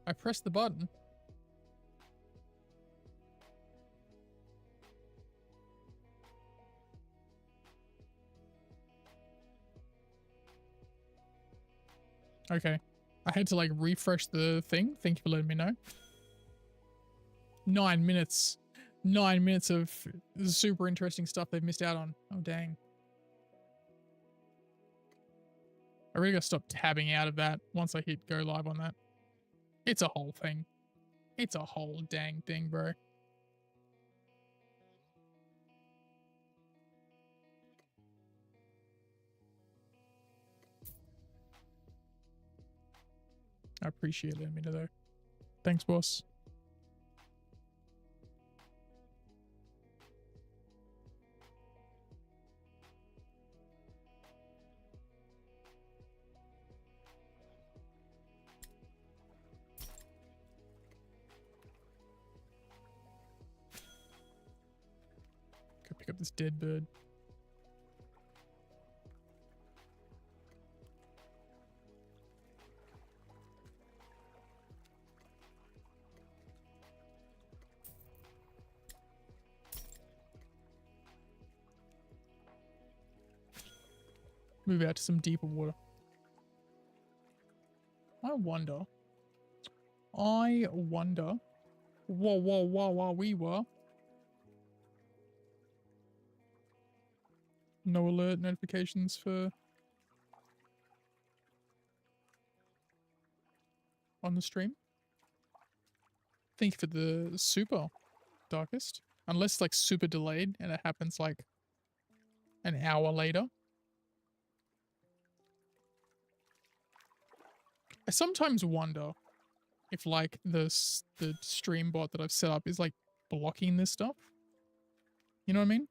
I pressed the button. Okay. I had to like refresh the thing. Thank you for letting me know. 9 minutes. 9 minutes of super interesting stuff they've missed out on. Oh, dang. I really gotta stop tabbing out of that once I hit go live on that. It's a whole thing. It's a whole dang thing, bro. I appreciate it, Amina, though. Thanks, boss. Go pick up this dead bird. Move out to some deeper water. I wonder. Whoa, we were. No alert notifications for on the stream. Thank you for the super, Darkest. Unless it's like super delayed and it happens like an hour later. I sometimes wonder if like the stream bot that I've set up is like blocking this stuff. You know what I mean?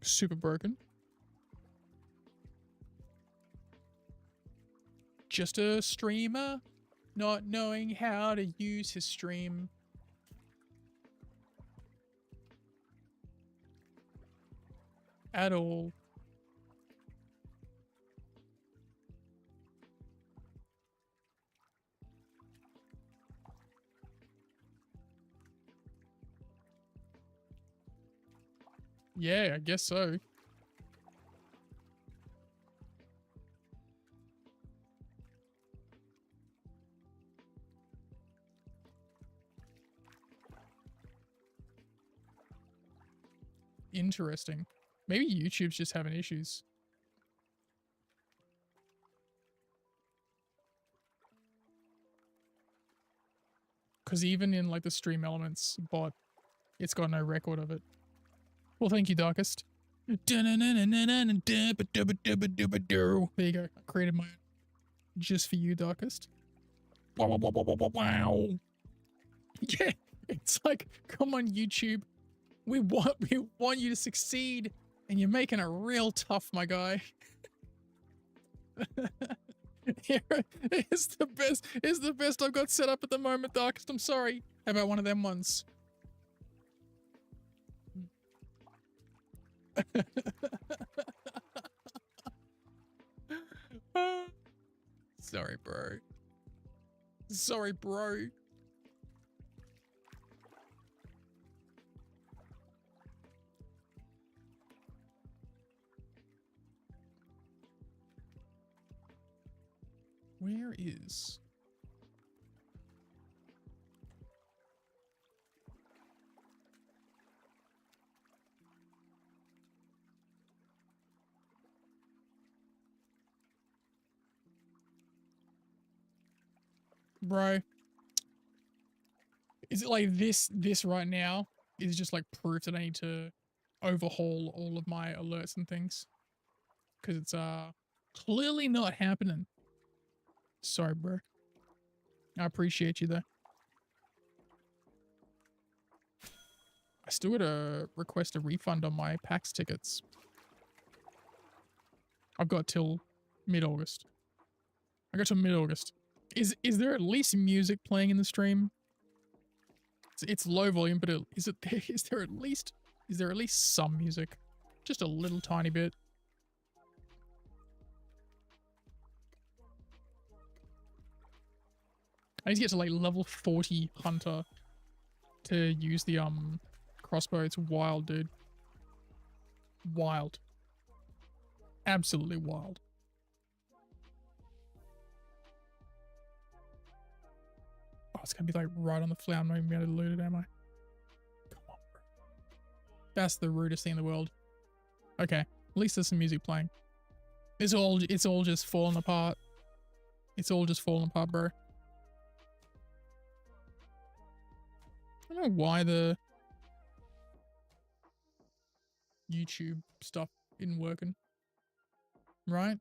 Super broken. Just a streamer not knowing how to use his stream. At all. Yeah, I guess so. Interesting. Maybe YouTube's just having issues. Because even in like the Stream Elements bot, it's got no record of it. Well, thank you, Darkest. There you go. I created my own just for you, Darkest. Wow. Yeah, it's like, come on, YouTube. We want you to succeed, and you're making it real tough, my guy. Here is the best. Is the best I've got set up at the moment, Darkest. I'm sorry. How about one of them ones? Sorry, bro. Sorry, bro. Where is... Bro. Is it like this right now is just like proof that I need to overhaul all of my alerts and things? Because it's clearly not happening. Sorry, bro. I appreciate you though. I still gotta request a refund on my PAX tickets. I've got till mid-August. I got till mid-August. Is there at least music playing in the stream? It's low volume, but is there at least Is there at least some music? Just a little tiny bit. I need to get to like level 40 hunter to use the crossbow. It's wild, dude. Wild. Absolutely wild. Oh, it's gonna be like right on the floor. I'm not even gonna loot it, am I? Come on, bro. That's the rudest thing in the world. Okay, at least there's some music playing. It's all just falling apart. It's all just falling apart, bro. I don't know why the YouTube stuff isn't working. Right?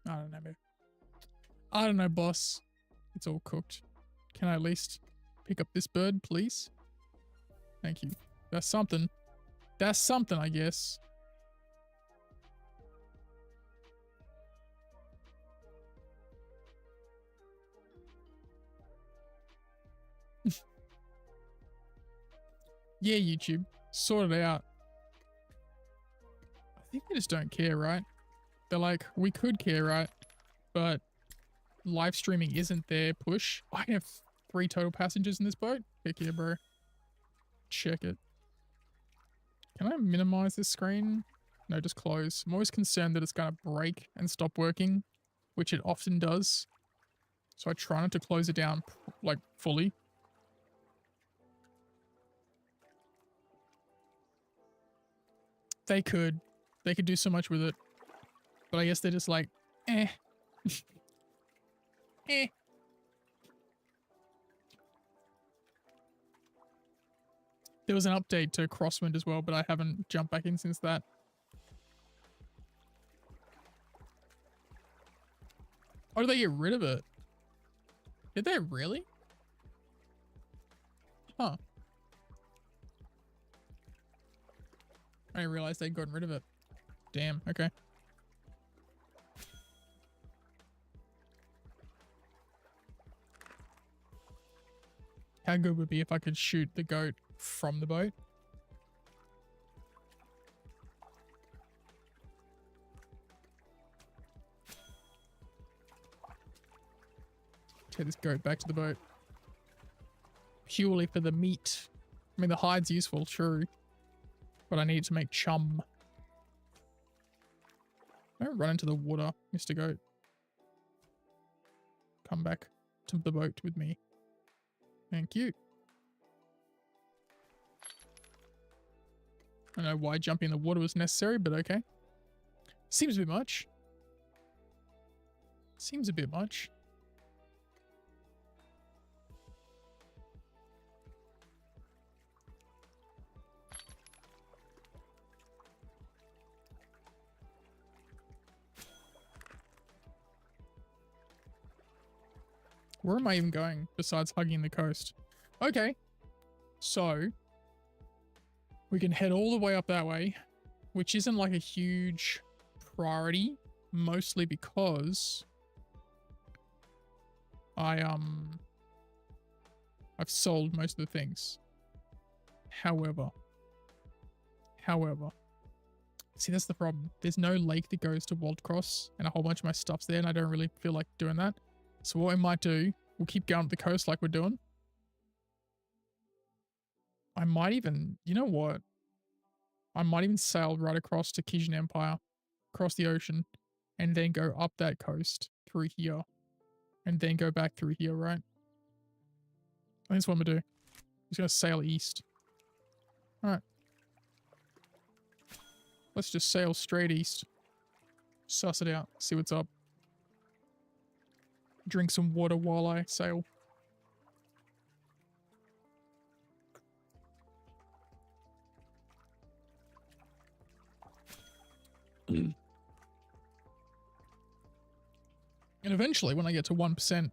I don't know, babe. I don't know, boss. It's all cooked. Can I at least pick up this bird, please? Thank you. That's something. That's something, I guess. Yeah, YouTube. Sort it out. I think they just don't care, right? They're like, we could care, right? But live streaming isn't their push. I have 3 total passengers in this boat. Heck yeah, bro. Check it. Can I minimize this screen? No, just close. I'm always concerned that it's going to break and stop working, which it often does. So I try not to close it down, like, fully. They could do so much with it. But I guess they're just like, eh. Eh. There was an update to Crosswind as well, but I haven't jumped back in since that. Oh, did they get rid of it? Did they really? Huh. I didn't realize they'd gotten rid of it. Damn, okay. How good would it be if I could shoot the goat from the boat? Take this goat back to the boat. Purely for the meat. I mean, the hide's useful, true. But I need it to make chum. Don't run into the water, Mr. Goat. Come back to the boat with me. Thank you. I don't know why jumping in the water was necessary, but okay. Seems a bit much. Seems a bit much. Where am I even going besides hugging the coast? Okay. So we can head all the way up that way, which isn't like a huge priority, mostly because I've sold most of the things. However, see, that's the problem. There's no lake that goes to Waldcross, and a whole bunch of my stuff's there, and I don't really feel like doing that. So what we might do, we'll keep going up the coast like we're doing. I might even, you know what? I might even sail right across to Cozyish Empire, across the ocean, and then go up that coast through here, and then go back through here, right? I think that's what I'm gonna do. I'm just gonna sail east. Alright. Let's just sail straight east. Suss it out, see what's up. Drink some water while I sail. And eventually, when I get to 1%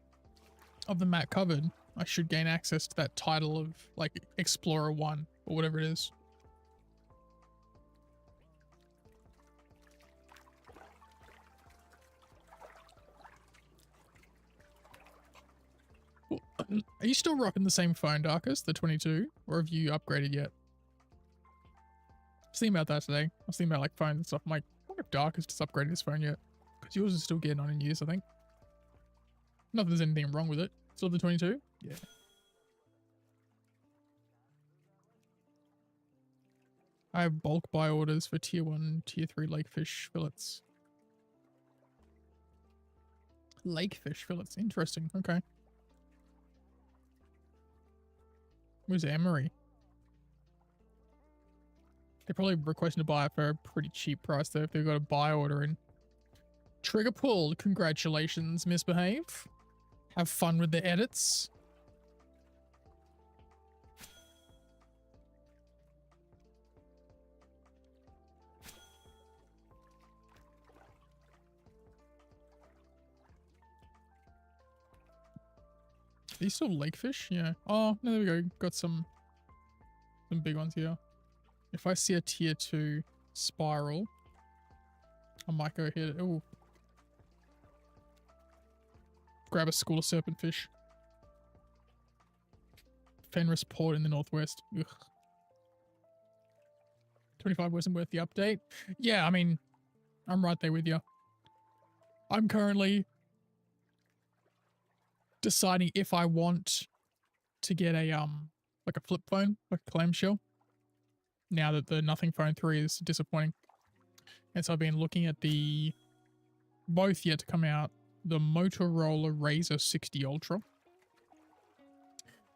of the map covered, I should gain access to that title of, like, Explorer 1, or whatever it is. Are you still rocking the same phone, Darkest, the 22? Or have you upgraded yet? I was thinking about that today. I was thinking about like phones and stuff. I'm like, I wonder if Darkest has upgraded his phone yet. Because yours is still getting on in years, I think. Not that there's anything wrong with it. Still the 22? Yeah. I have bulk buy orders for tier 1, tier 3 lakefish fillets. Lakefish fillets. Interesting. Okay. Where's Emery? They're probably requesting to buy it for a pretty cheap price though if they've got a buy order in. Trigger pull. Congratulations, Misbehave. Have fun with the edits. Are these still lakefish? Yeah. Oh, no, there we go. Got some big ones here. If I see a tier 2 spiral, I might go hit it. Ooh. Grab a school of serpentfish. Fenris Port in the northwest. Ugh. 25 wasn't worth the update. Yeah, I mean, I'm right there with you. I'm currently deciding if I want to get a like a flip phone, like a clamshell, now that the Nothing Phone 3 is disappointing. And so I've been looking at the both yet to come out, the Motorola Razr 60 Ultra,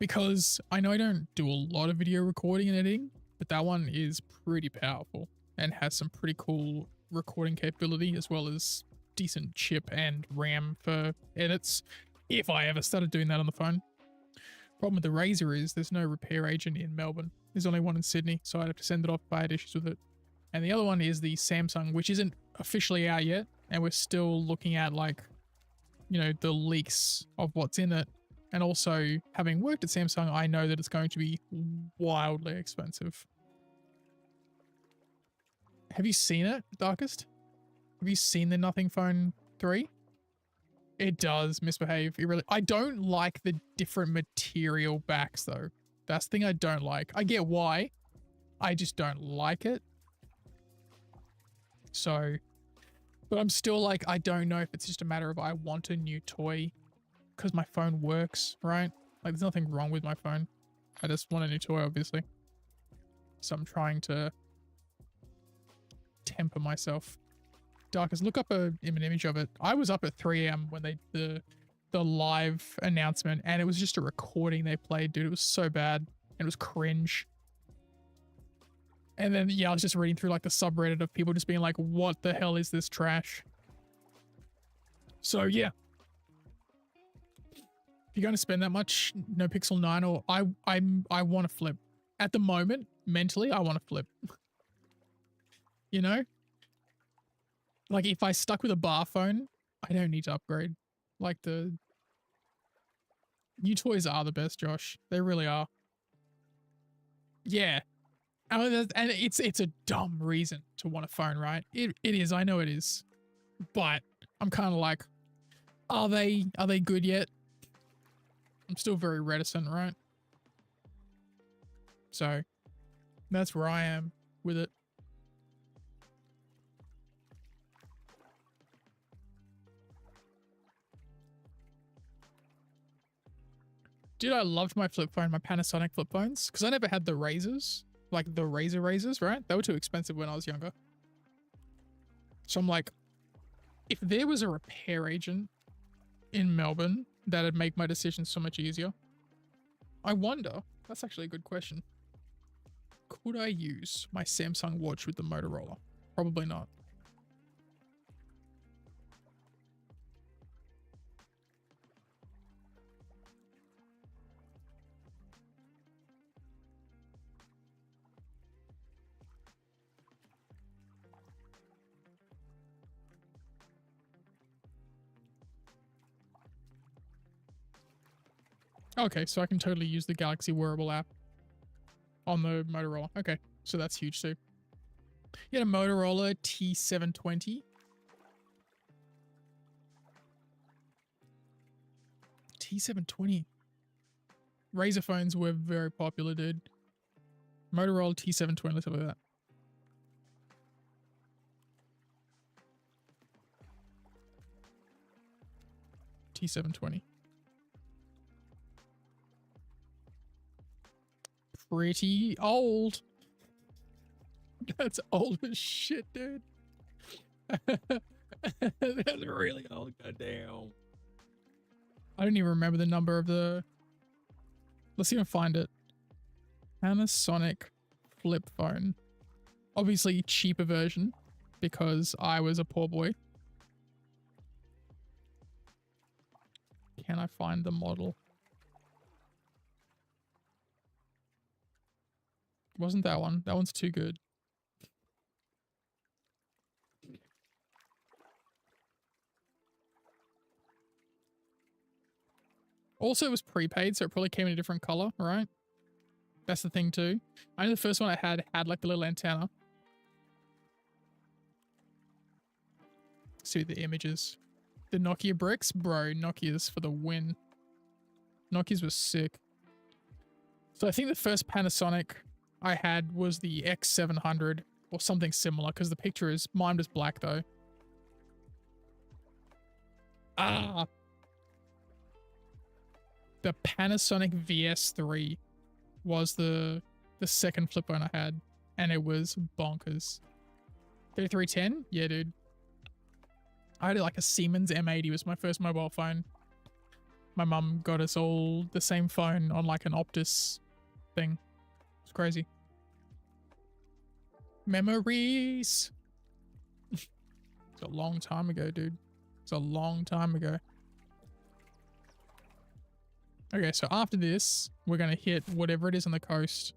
because I know I don't do a lot of video recording and editing, but that one is pretty powerful and has some pretty cool recording capability as well as decent chip and RAM for edits if I ever started doing that on the phone. Problem with the Razr is there's no repair agent in Melbourne. There's only one in Sydney, so I'd have to send it off if I had issues with it. And the other one is the Samsung, which isn't officially out yet, and we're still looking at, like, you know, the leaks of what's in it. And also, having worked at Samsung, I know that it's going to be wildly expensive. Have you seen it, Darkest? Have you seen the Nothing Phone 3? It does misbehave. It really. I don't like the different material backs though. That's the thing I don't like. I get why. I just don't like it. So, but I'm still like, I don't know if it's just a matter of I want a new toy because my phone works, right? Like there's nothing wrong with my phone. I just want a new toy, obviously. So I'm trying to temper myself. Darkest, look up an image of it. I was up at 3 a.m. when they the live announcement, and it was just a recording they played, dude. It was so bad. It was cringe. And then, yeah, I was just reading through like the subreddit of people just being like, what the hell is this trash? So, yeah. If you're going to spend that much, no Pixel 9, or I want to flip. At the moment, mentally, I want to flip. You know? Like, if I stuck with a bar phone, I don't need to upgrade. Like, the new toys are the best, Josh. They really are. Yeah. And it's a dumb reason to want a phone, right? It is. I know it is. But I'm kind of like, are they good yet? I'm still very reticent, right? So that's where I am with it. Dude, I loved my flip phone, my Panasonic flip phones, because I never had the Razrs, like the Razrs, right? They were too expensive when I was younger. So I'm like, if there was a repair agent in Melbourne, that'd make my decision so much easier. I wonder, that's actually a good question. Could I use my Samsung watch with the Motorola? Probably not. Okay, so I can totally use the Galaxy Wearable app on the Motorola. Okay, so that's huge too. You had a Motorola T720. T720. Razer phones were very popular, dude. Motorola T720, let's have a look at that. T720. Pretty old. That's old as shit, dude. That's really old, goddamn. I don't even remember the number of the... Let's see if I can find it. Panasonic flip phone. Obviously cheaper version because I was a poor boy. Can I find the model? Wasn't that one? That one's too good. Also, it was prepaid, so it probably came in a different color, right? That's the thing too. I know the first one I had like the little antenna. See the images. The Nokia bricks? Bro, Nokia's for the win. Nokia's was sick. So I think the first Panasonic I had was the X700 or something similar because the picture is, mine was black though. Ah! The Panasonic VS3 was the second flip phone I had, and it was bonkers. 3310? Yeah, dude. I had like a Siemens M80 was my first mobile phone. My mum got us all the same phone on like an Optus thing. It's crazy. Memories. It's a long time ago, dude. It's a long time ago. Okay, so after this, we're going to hit whatever it is on the coast.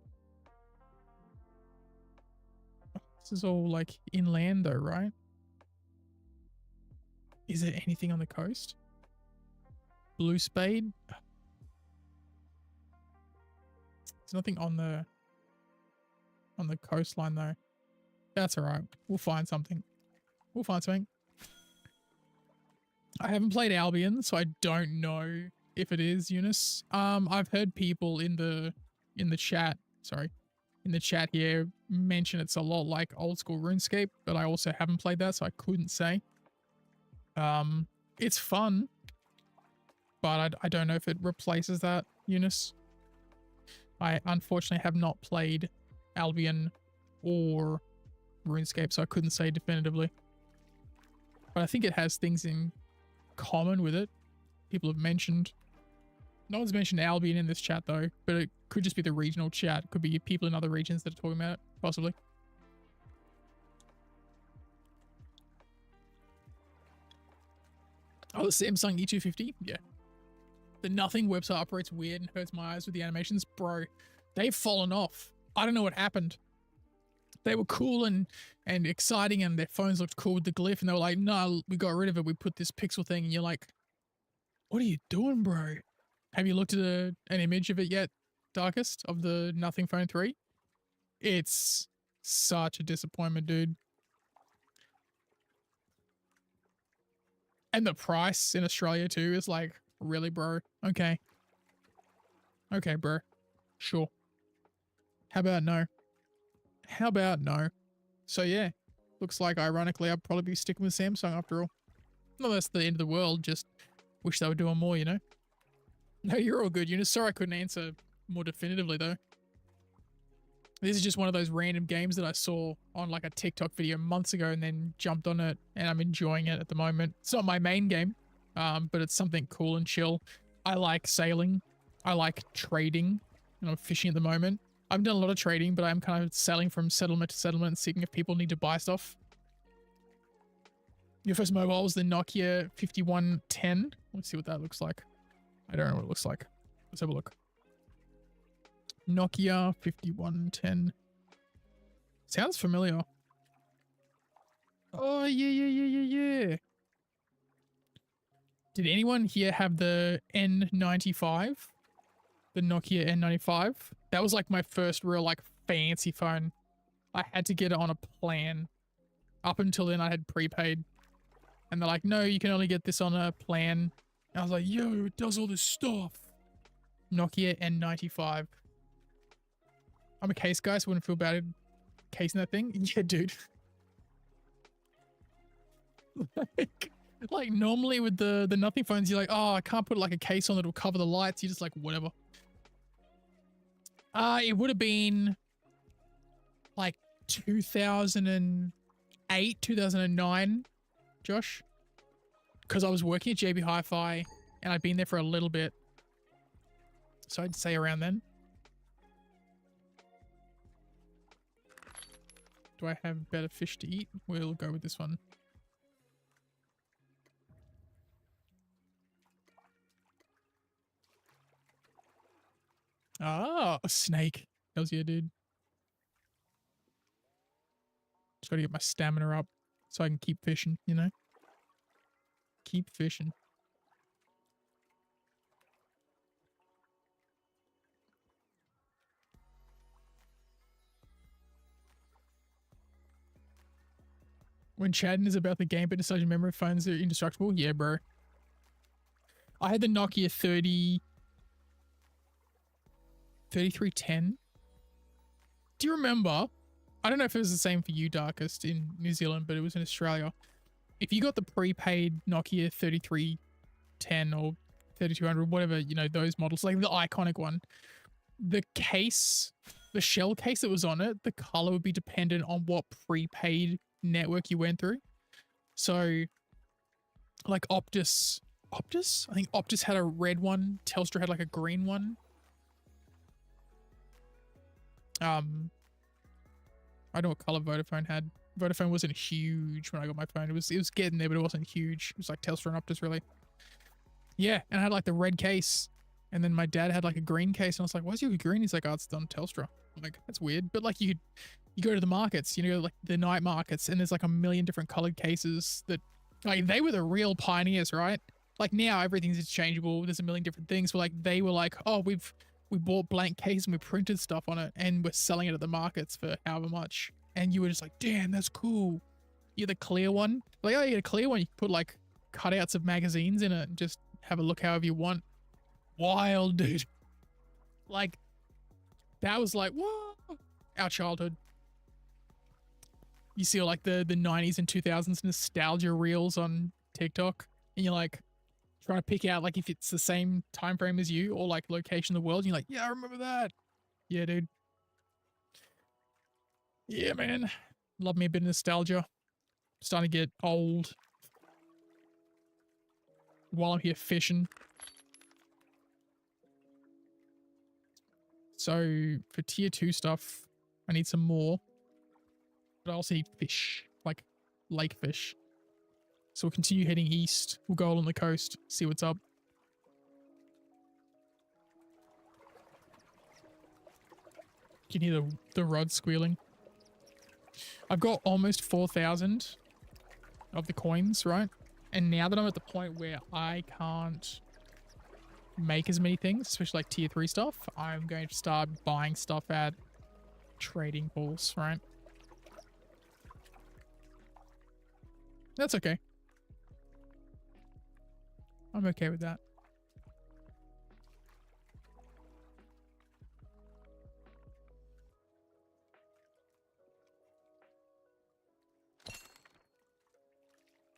This is all like inland though, right? Is there anything on the coast? Blue Spade? There's nothing on the coastline though. That's all right. We'll find something. We'll find something. I haven't played Albion, so I don't know if it is, Eunice. I've heard people in the chat, in the chat here mention it's a lot like old school RuneScape, but I also haven't played that, so I couldn't say. It's fun, but I don't know if it replaces that, Eunice. I unfortunately have not played Albion or RuneScape, so I couldn't say definitively. But I think it has things in common with it. People have mentioned. No one's mentioned Albion in this chat though, but it could just be the regional chat. It could be people in other regions that are talking about it, possibly. Oh, the Samsung E250? Yeah. The Nothing website operates weird and hurts my eyes with the animations. Bro, they've fallen off. I don't know what happened. They were cool and exciting and their phones looked cool with the glyph and they were like, no, we got rid of it. We put this pixel thing and you're like, what are you doing, bro? Have you looked at an image of it yet, Darkest, of the Nothing Phone 3? It's such a disappointment, dude. And the price in Australia too is like, really, bro? Okay. Okay, bro. Sure. How about no? How about no? So yeah, looks like ironically I'll probably be sticking with Samsung after all. Not that's the end of the world, just wish they were doing more, you know? No, you're all good, Eunice. Sorry I couldn't answer more definitively though. This is just one of those random games that I saw on like a TikTok video months ago and then jumped on it and I'm enjoying it at the moment. It's not my main game, but it's something cool and chill. I like sailing. I like trading. And I'm fishing at the moment. I've done a lot of trading, but I'm kind of sailing from settlement to settlement and seeing if people need to buy stuff. Your first mobile was the Nokia 5110. Let's see what that looks like. I don't know what it looks like. Let's have a look. Nokia 5110. Sounds familiar. Oh, yeah. Did anyone here have the N95? The Nokia N95? That was like my first real like fancy phone. I had to get it on a plan. Up until then I had prepaid. And they're like, no, you can only get this on a plan. And I was like, yo, it does all this stuff. Nokia N95. I'm a case guy, so I wouldn't feel bad casing that thing. Yeah, dude. like normally with the nothing phones, you're like, oh, I can't put like a case on that'll cover the lights. You're just like, whatever. It would have been like 2008, 2009, Josh. Because I was working at JB Hi-Fi and I'd been there for a little bit. So I'd say around then. Do I have better fish to eat? We'll go with this one. Ah, a snake. Hells yeah, dude. Just gotta get my stamina up so I can keep fishing, you know? Keep fishing. When chatting is about the game, but such memory phones are indestructible? Yeah, bro. I had the Nokia 3310. Do you remember? I don't know if it was the same for you, Darkest, in New Zealand, but it was in Australia. If you got the prepaid Nokia 3310 or 3200, whatever, you know, those models, like the iconic one, the case, the shell case that was on it, the color would be dependent on what prepaid network you went through. So like Optus, I think Optus had a red one. Telstra had like a green one. I don't know what color Vodafone had. Vodafone wasn't huge when I got my phone. It was getting there, but it wasn't huge. It was like Telstra and Optus, really. Yeah, and I had like the red case, and then my dad had like a green case, and I was like, "Why's your green?" He's like, "Oh, it's on Telstra." I'm like, that's weird. But like you go to the markets, you know, like the night markets, and there's like a million different colored cases that, like, they were the real pioneers, right? Like now everything's interchangeable. There's a million different things. But like they were like, oh, we bought blank case and we printed stuff on it and we're selling it at the markets for however much. And you were just like, damn, that's cool. You're the clear one. Like, oh, you get a clear one. You can put like cutouts of magazines in it and just have a look however you want. Wild, dude. Like, that was like, whoa, our childhood. You see like the 90s and 2000s nostalgia reels on TikTok, and you're like trying to pick out like if it's the same time frame as you or like location of the world. And you're like, yeah, I remember that. Yeah, dude. Yeah, man. Love me a bit of nostalgia. Starting to get old while I'm here fishing. So for tier 2 stuff, I need some more. But I also need fish, like lake fish. So we'll continue heading east. We'll go along the coast, see what's up. You can hear the rod squealing. I've got almost 4,000 of the coins, right? And now that I'm at the point where I can't make as many things, especially like tier 3 stuff, I'm going to start buying stuff at trading pools, right? That's okay. I'm okay with that.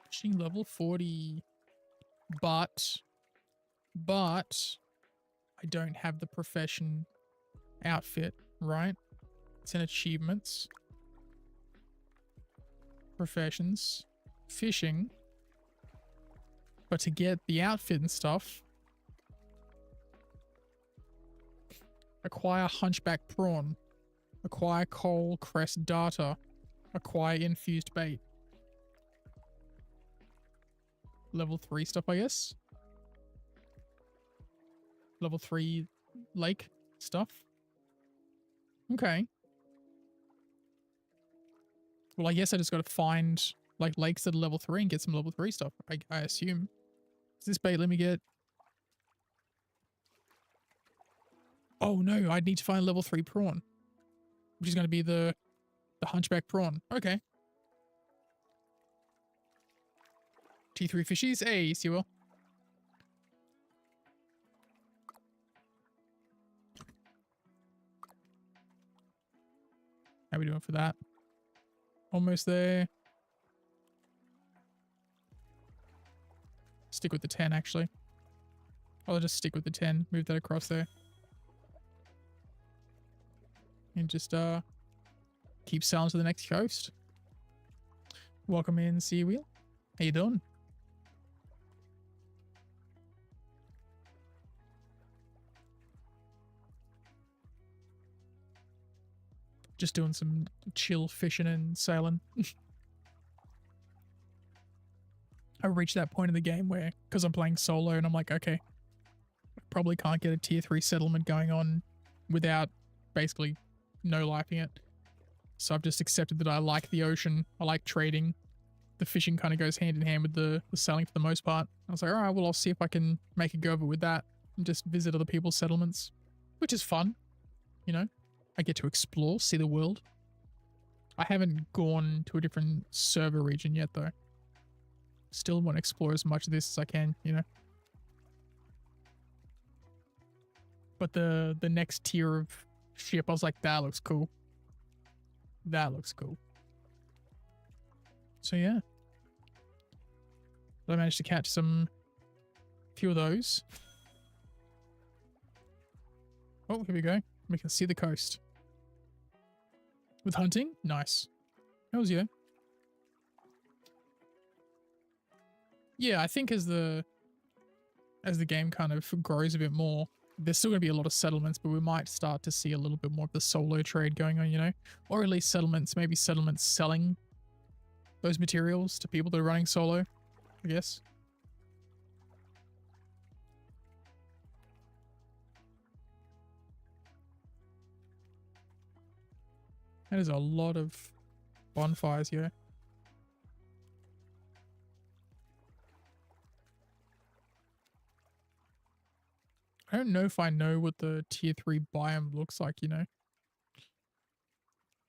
Fishing level 40. But I don't have the profession outfit, right? It's in achievements. Professions. Fishing. But to get the outfit and stuff, acquire hunchback prawn, acquire coal crest data, acquire infused bait. Level 3 stuff, I guess. Level 3 lake stuff. Okay. Well, I guess I just got to find like lakes that are level 3 and get some level 3 stuff, I assume. Is this bait let me get? Oh no, I need to find level 3 prawn, which is going to be the hunchback prawn. Okay. T3 fishies. Hey, Sewell. How we doing for that? Almost there. Stick with the 10, actually. I'll just stick with the 10. Move that across there. And just keep sailing to the next coast. Welcome in, Sea Wheel. How you doing? Just doing some chill fishing and sailing. I reached that point in the game where, because I'm playing solo, and I'm like, okay, I probably can't get a tier 3 settlement going on without basically no-lifing it. So I've just accepted that I like the ocean, I like trading. The fishing kind of goes hand in hand with the sailing for the most part. I was like, all right, well, I'll see if I can make a go of it with that and just visit other people's settlements, which is fun, you know? I get to explore, see the world. I haven't gone to a different server region yet, though. Still want to explore as much of this as I can, you know? But the next tier of ship, I was like, that looks cool. That looks cool. So yeah. I managed to catch few of those. Oh, here we go. We can see the coast. With hunting? Nice. Hells yeah. Yeah, I think as the game kind of grows a bit more, there's still going to be a lot of settlements, but we might start to see a little bit more of the solo trade going on, you know? Or at least maybe settlements selling those materials to people that are running solo, I guess. That is a lot of bonfires here. I don't know if I know what the tier 3 biome looks like, you know?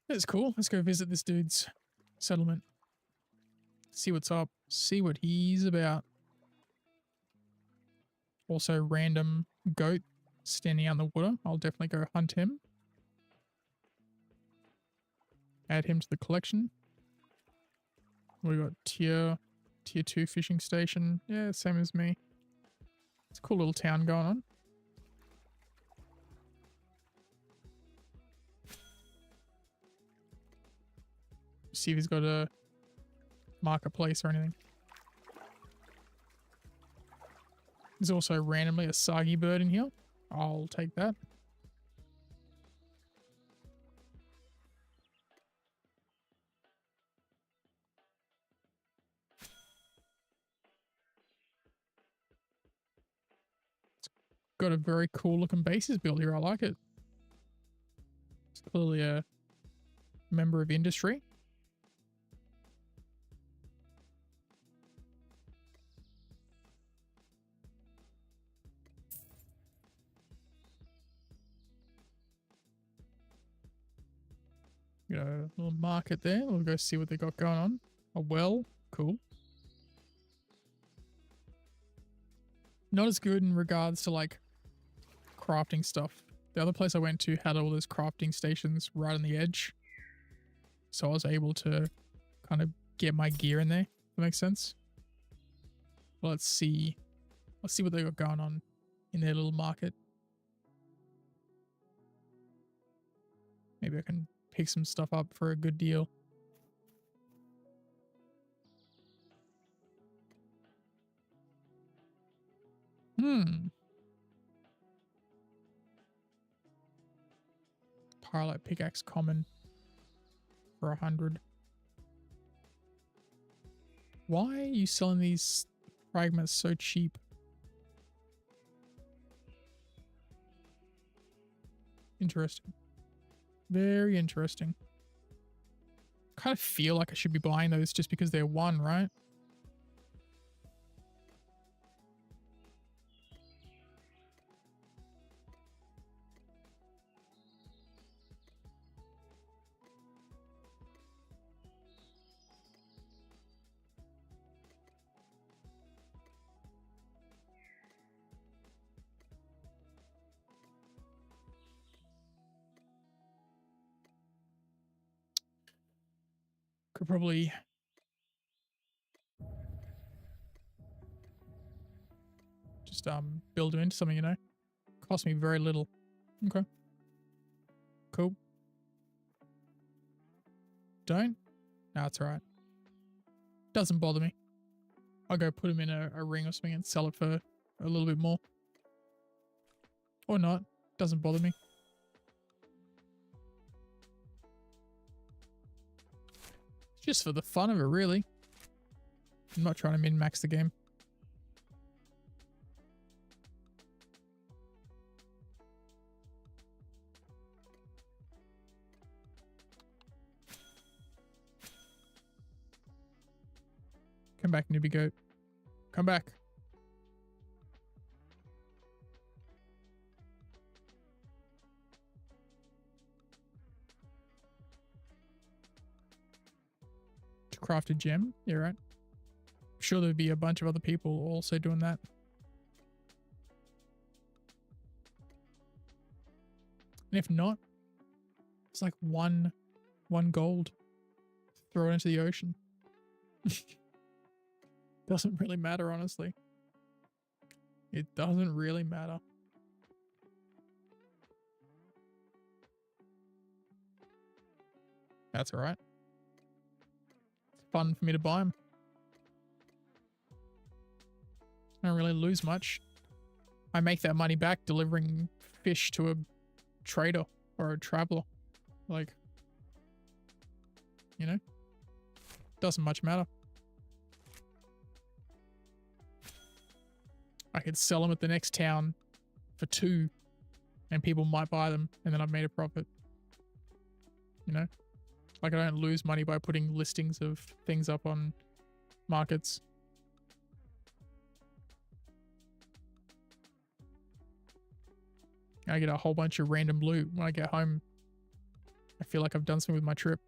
It's cool. Let's go visit this dude's settlement. See what's up. See what he's about. Also, random goat standing out in the water. I'll definitely go hunt him. Add him to the collection. We got tier 2 fishing station. Yeah, same as me. It's a cool little town going on. See if he's got a marketplace or anything. There's also randomly a sagi bird in here. I'll take that. It's got a very cool looking bases built here. I like it. It's clearly a member of industry. Got a little market there. We'll go see what they got going on. A well. Cool. Not as good in regards to like crafting stuff. The other place I went to had all those crafting stations right on the edge. So I was able to kind of get my gear in there. If that makes sense. Let's see. Let's see what they got going on in their little market. Maybe I can pick some stuff up for a good deal. Pyrolite pickaxe common for 100. Why are you selling these fragments so cheap? Interesting. Very interesting. Kind of feel like I should be buying those just because they're one, right? Could probably just build them into something, you know? Cost me very little. Okay. Cool. Don't? No, it's alright. Doesn't bother me. I'll go put them in a ring or something and sell it for a little bit more. Or not. Doesn't bother me. Just for the fun of it, really. I'm not trying to min-max the game. Come back, newbie goat. Come back. To craft a gem? Yeah, right. I'm sure there'd be a bunch of other people also doing that. And if not, it's like one gold. Throw it into the ocean. Doesn't really matter, honestly. It doesn't really matter. That's all right. It's fun for me to buy them. I don't really lose much. I make that money back delivering fish to a trader or a traveler. Like, you know, doesn't much matter. I could sell them at the next town for 2 and people might buy them and then I've made a profit. You know? Like, I don't lose money by putting listings of things up on markets. I get a whole bunch of random loot when I get home. I feel like I've done something with my trip.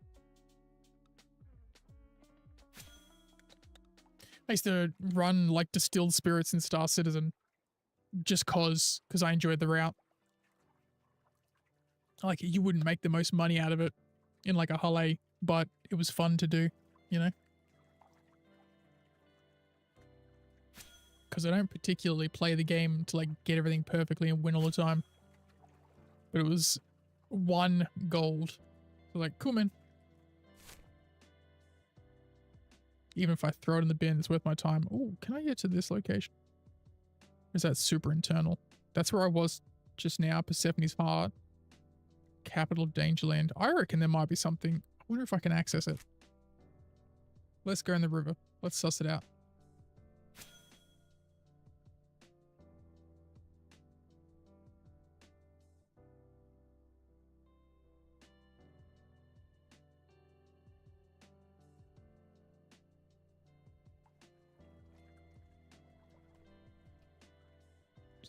I used to run like distilled spirits in Star Citizen just cause I enjoyed the route. Like, you wouldn't make the most money out of it in like a Hull A, but it was fun to do, you know? Because I don't particularly play the game to like get everything perfectly and win all the time. But it was 1 gold. So like, cool, man. Even if I throw it in the bin, it's worth my time. Oh, can I get to this location? Or is that super internal? That's where I was just now. Persephone's Heart. Capital of Dangerland. I reckon there might be something. I wonder if I can access it. Let's go in the river. Let's suss it out.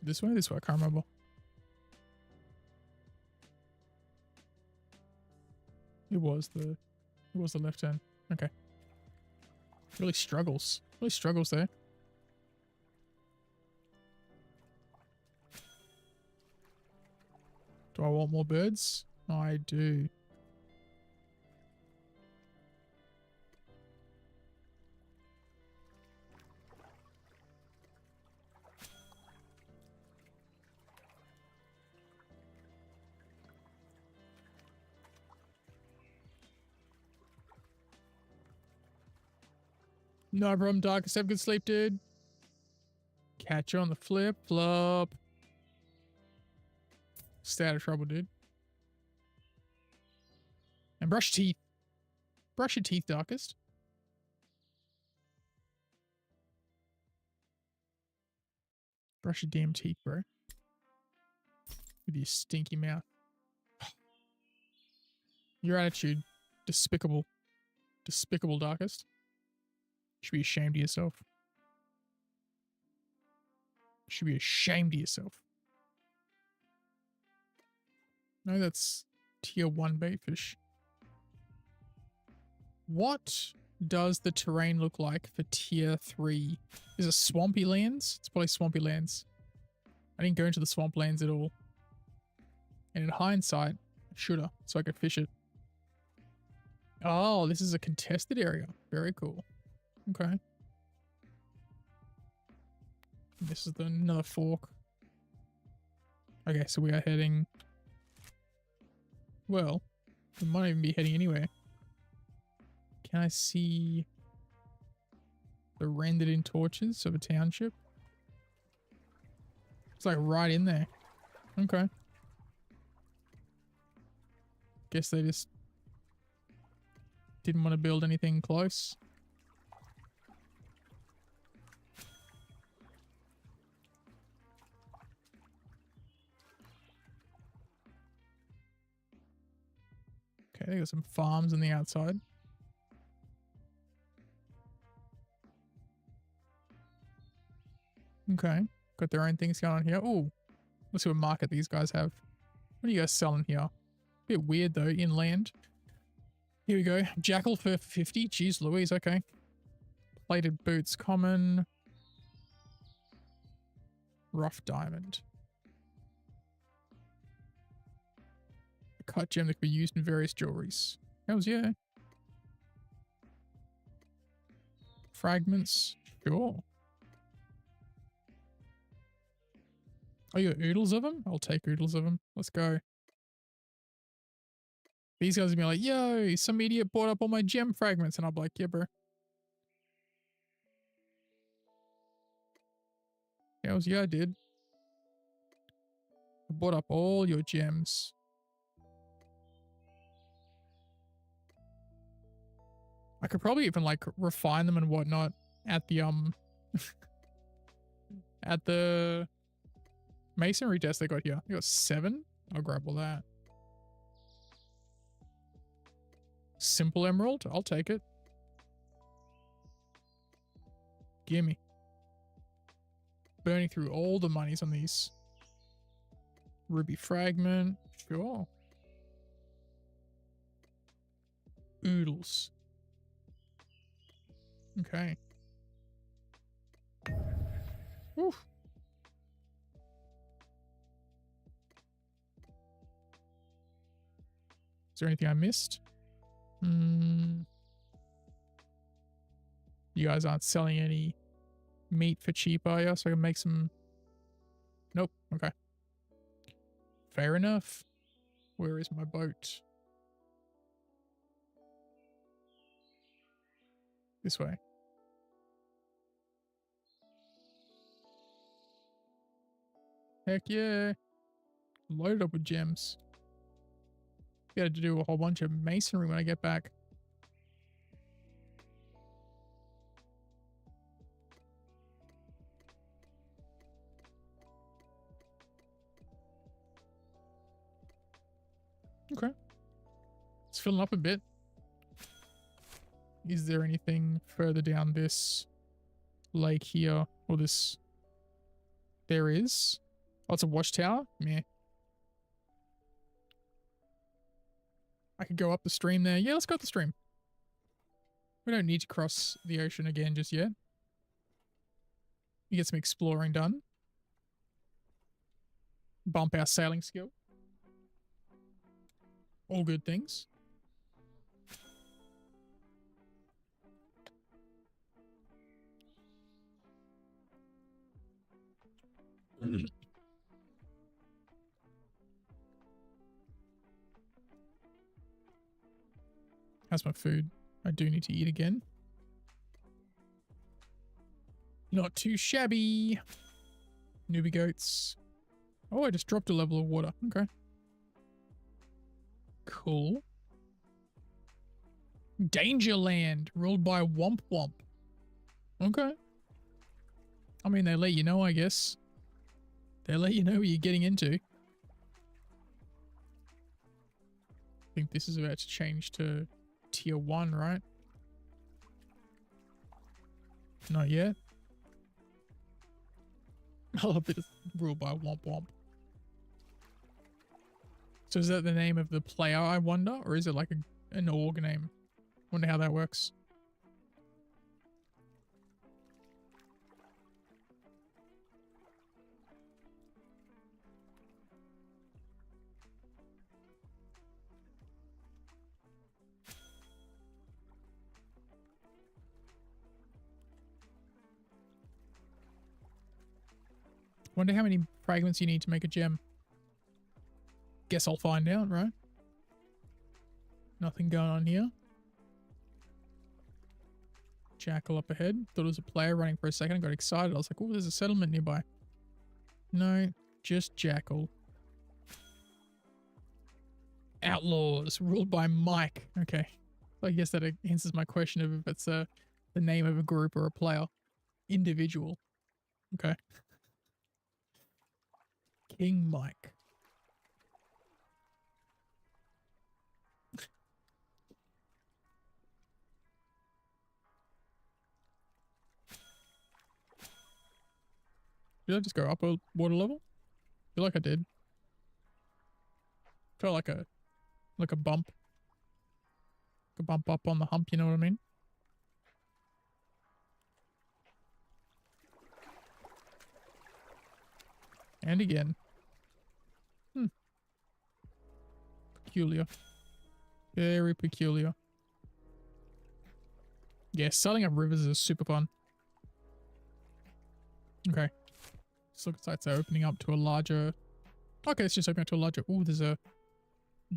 This way? This way? I can't remember. It was the left hand. Okay. Really struggles. Really struggles there. Do I want more birds? I do. No problem, Darkest. Have a good sleep, dude. Catch you on the flip flop. Stay out of trouble, dude. And brush your teeth. Brush your teeth, Darkest. Brush your damn teeth, bro. With your stinky mouth. Your attitude. Despicable. Despicable, Darkest. You should be ashamed of yourself. You should be ashamed of yourself. No, that's tier 1 baitfish. What does the terrain look like for tier 3? Is it swampy lands? It's probably swampy lands. I didn't go into the swamp lands at all. And in hindsight, I should have, so I could fish it. Oh, this is a contested area. Very cool. Okay. This is another fork. Okay, so we are heading... Well, we might even be heading anywhere. Can I see the rendered in torches of a township? It's like right in there. Okay. Guess they just didn't want to build anything close. Okay, they got some farms on the outside. Okay, got their own things going on here. Oh, let's see what market these guys have. What are you guys selling here? Bit weird though, inland. Here we go. Jackal fur for 50. Jeez Louise, okay. Plated boots, common. Rough diamond. A cut gem that could be used in various jewelries. Hells yeah. Fragments. Sure. Oh, you got oodles of them? I'll take oodles of them. Let's go. These guys will be like, yo, some idiot bought up all my gem fragments. And I'll be like, yeah, bro. Hells yeah, I did. I bought up all your gems. I could probably even like refine them and whatnot at the at the masonry test they got here. They got 7. I'll grab all that. Simple emerald. I'll take it. Gimme. Burning through all the monies on these. Ruby fragment. Sure. Oodles. Okay. Oof. Is there anything I missed? You guys aren't selling any meat for cheap, are you? So I can make some... Nope. Okay. Fair enough. Where is my boat? This way. Heck yeah. Loaded up with gems. Got to do a whole bunch of masonry when I get back. Okay. It's filling up a bit. Is there anything further down this lake here? Or this... There is. Oh, it's a watchtower? Meh. I could go up the stream there. Yeah, let's go up the stream. We don't need to cross the ocean again just yet. You get some exploring done. Bump our sailing skill. All good things. How's my food? I do need to eat again. Not too shabby. Newbie goats. Oh, I just dropped a level of water. Okay. Cool. Dangerland, ruled by Womp Womp. Okay. I mean, they let you know, I guess. They let you know what you're getting into. I think this is about to change to tier 1, right? Not yet. I love that it's ruled by Womp Womp. So is that the name of the player, I wonder? Or is it like an org name? Wonder how that works. Wonder how many fragments you need to make a gem. Guess I'll find out, right? Nothing going on here. Jackal up ahead. Thought it was a player running for a second. I got excited. I was like, oh, there's a settlement nearby. No, just Jackal. Outlaws ruled by Mike. Okay. I guess that answers my question of if it's the name of a group or a player. Individual. Okay. King Mike. Did I just go up a water level? I feel like I did. Felt like a bump. Like a bump up on the hump, you know what I mean? And again. Peculiar. Very peculiar. Yeah, starting up rivers is super fun. Okay. This looks like they're opening up to a larger... Okay, it's just opening up to a larger... Ooh, there's a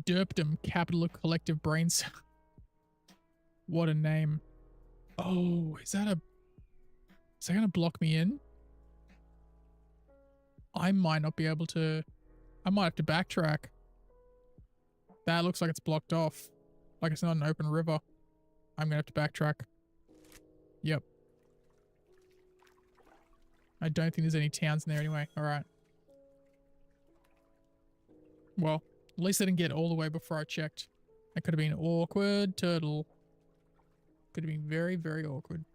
Derpdom Capital of Collective Brains. What a name. Oh, is that going to block me in? I might not be able to... I might have to backtrack. That looks like it's blocked off. Like it's not an open river. I'm going to have to backtrack. Yep. I don't think there's any towns in there anyway. Alright. Well, at least I didn't get all the way before I checked. That could have been awkward, turtle. Could have been very, very awkward.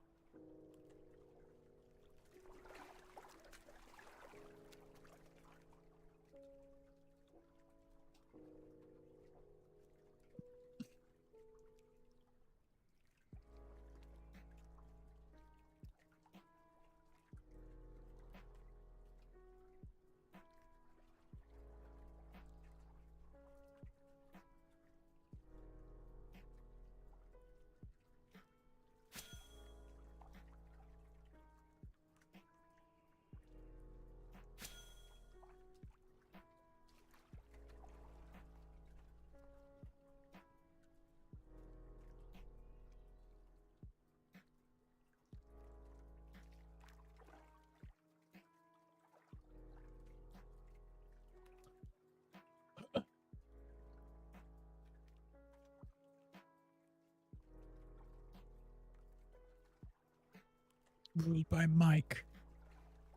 Ruled by Mike.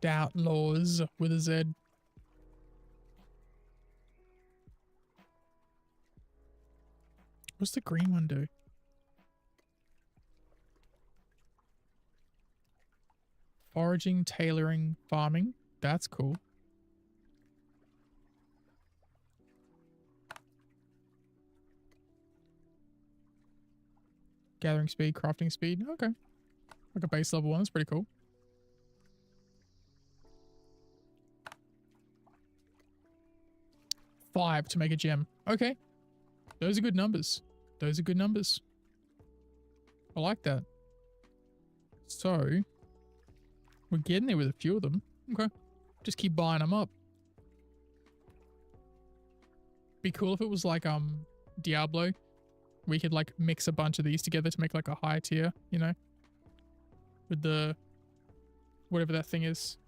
The Outlaws with a Z. What's the green one do? Foraging, tailoring, farming. That's cool. Gathering speed, crafting speed. Okay. Like a base level one. That's pretty cool. Five to make a gem. Okay. Those are good numbers. Those are good numbers. I like that. So, we're getting there with a few of them. Okay. Just keep buying them up. Be cool if it was like Diablo. We could like mix a bunch of these together to make like a higher tier, you know? With the whatever that thing is.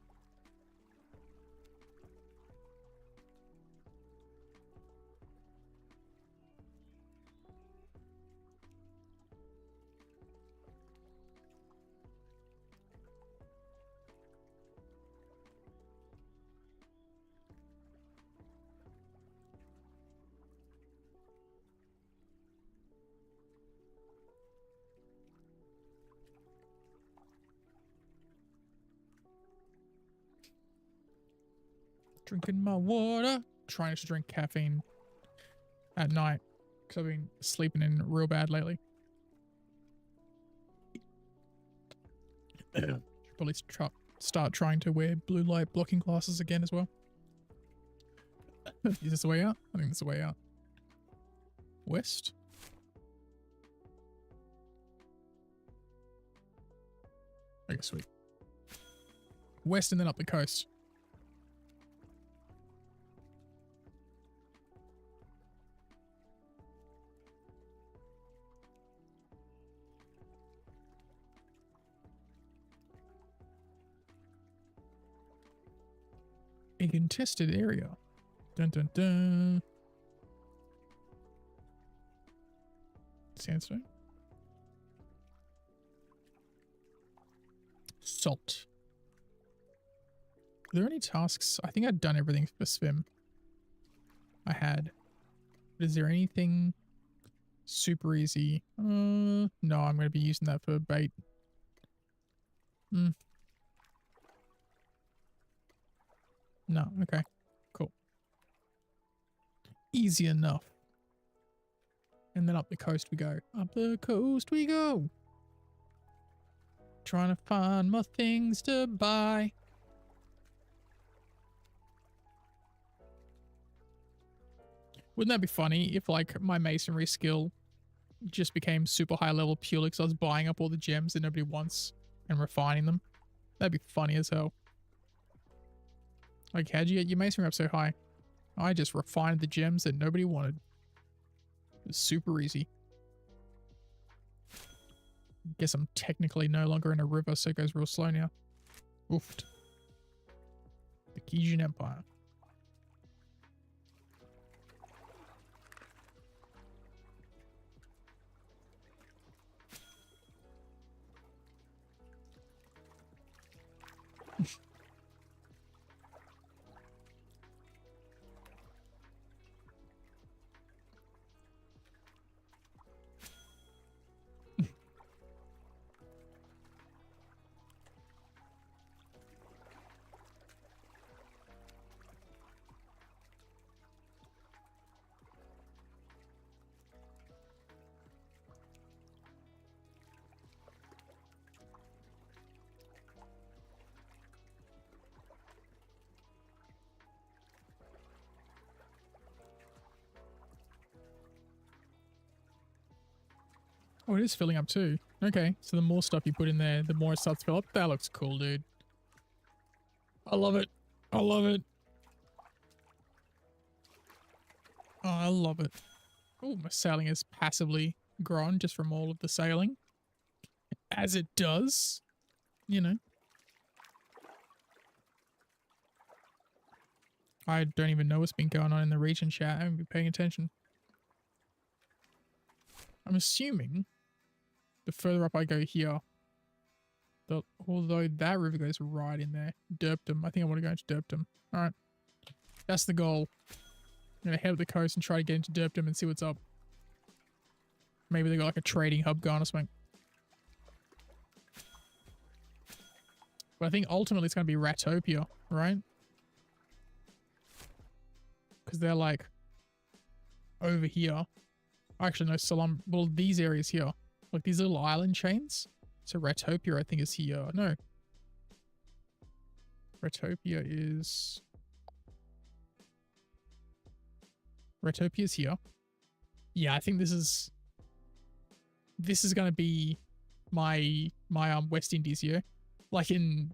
Drinking my water. Trying to drink caffeine at night because I've been sleeping in real bad lately. Should probably start trying to wear blue light blocking glasses again as well. Is this the way out? I think this is the way out. West. Okay, sweet. West and then up the coast. A contested area. Dun dun dun. Sandstone. Salt. Are there any tasks? I think I'd done everything for swim. I had. But is there anything super easy? No, I'm going to be using that for bait. No, okay. Cool. Easy enough. And then up the coast we go. Up the coast we go. Trying to find more things to buy. Wouldn't that be funny if like my masonry skill just became super high level purely because I was buying up all the gems that nobody wants and refining them? That'd be funny as hell. Like, how'd you get your masonry up so high? I just refined the gems that nobody wanted. It was super easy. Guess I'm technically no longer in a river, so it goes real slow now. Oofed. The Cozyish Empire. Oh, it is filling up too. Okay, so the more stuff you put in there, the more it starts to fill up. That looks cool, dude. I love it. I love it. Oh, I love it. Oh, my sailing is passively grown just from all of the sailing. As it does. You know. I don't even know what's been going on in the region chat. I haven't been paying attention. I'm assuming the further up I go here, although that river goes right in there. Derpdom. I think I want to go into Derpdom. Alright. That's the goal. I'm going to head up the coast and try to get into Derpdom and see what's up. Maybe they got like a trading hub going or something. But I think ultimately it's going to be Ratopia, right? Because they're like over here. Actually, no, Salum. Well, these areas here. Like these little island chains. So Ratopia, I think, is here. No. Ratopia is... Ratopia's here. Yeah, I think this is going to be my West Indies here. Like in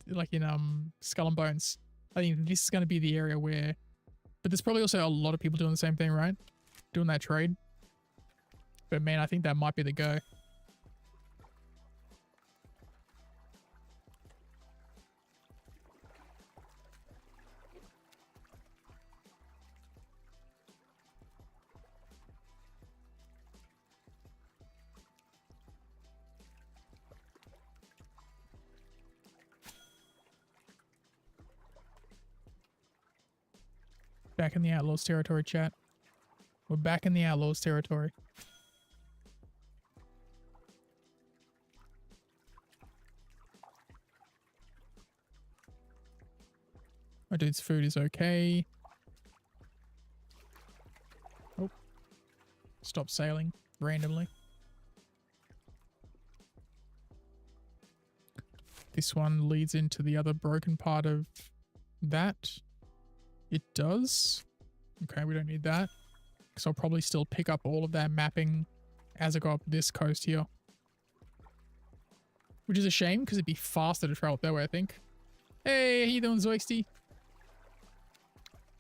Skull and Bones. I think this is going to be the area where... But there's probably also a lot of people doing the same thing, right? Doing that trade. But man, I think that might be the go. Back in the Outlaws territory, chat. We're back in the Outlaws territory. My dude's food is okay. Oh. Stop sailing randomly. This one leads into the other broken part of that. It does. Okay, we don't need that. Because I'll probably still pick up all of that mapping as I go up this coast here. Which is a shame, because it'd be faster to travel up that way, I think. Hey, how you doing, Zoixty?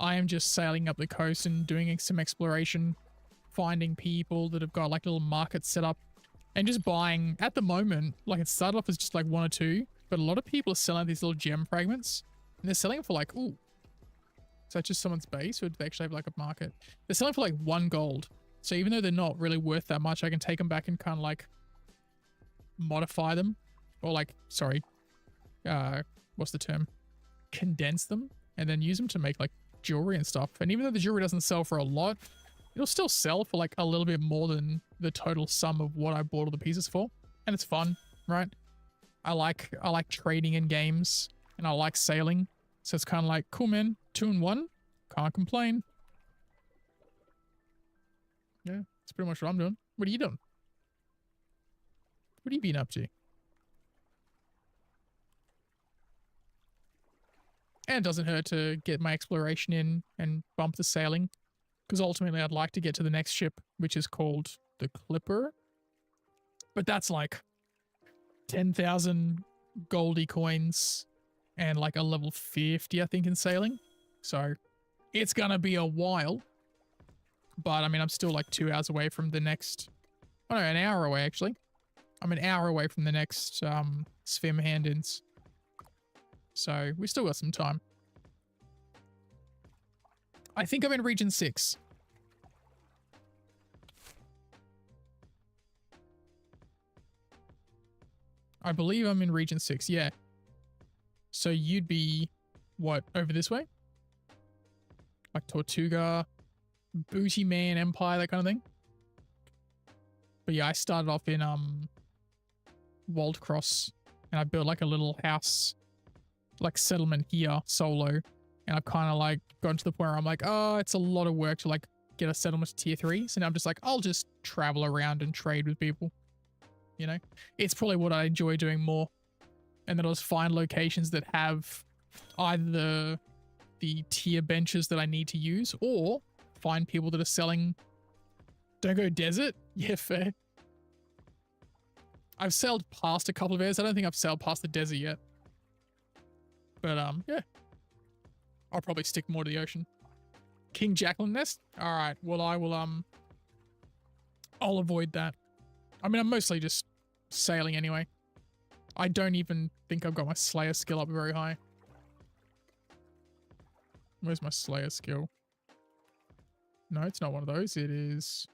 I am just sailing up the coast and doing some exploration. Finding people that have got like little markets set up. And just buying, at the moment, like it started off as just like one or two. But a lot of people are selling these little gem fragments. And they're selling it for like, ooh, Is that just someone's base, or do they actually have like a market? They're selling for like 1 gold. So even though they're not really worth that much, I can take them back and kind of like modify them, or like, sorry, what's the term? Condense them and then use them to make like jewelry and stuff. And even though the jewelry doesn't sell for a lot, it'll still sell for like a little bit more than the total sum of what I bought all the pieces for. And it's fun, right? I like trading in games, and I like sailing. So it's kind of like, cool, man, 2 in 1. Can't complain. Yeah, that's pretty much what I'm doing. What are you doing? What have you been up to? And it doesn't hurt to get my exploration in and bump the sailing, because ultimately I'd like to get to the next ship, which is called the Clipper. But that's like 10,000 goldie coins and like a level 50, I think, in sailing. So it's going to be a while. But I mean, I'm still like 2 hours away from the next... Oh no, an hour away, actually. I'm an hour away from the next Svim hand-ins. So we still got some time. I think I'm in region 6. I believe I'm in region 6, yeah. So you'd be, what, over this way? Like Tortuga, Booty Man Empire, that kind of thing. But yeah, I started off in Waldcross, and I built like a little house, like settlement here, solo. And I've kind of like gotten to the point where I'm like, oh, it's a lot of work to like get a settlement to tier 3. So now I'm just like, I'll just travel around and trade with people. You know, it's probably what I enjoy doing more. And then I'll just find locations that have either the tier benches that I need to use, or find people that are selling. Don't go desert. Yeah, fair. I've sailed past a couple of areas. I don't think I've sailed past the desert yet. But yeah. I'll probably stick more to the ocean. King Jacqueline Nest? Alright, well I will I'll avoid that. I mean, I'm mostly just sailing anyway. I don't even think I've got my Slayer skill up very high. Where's my Slayer skill? No, it's not one of those. It is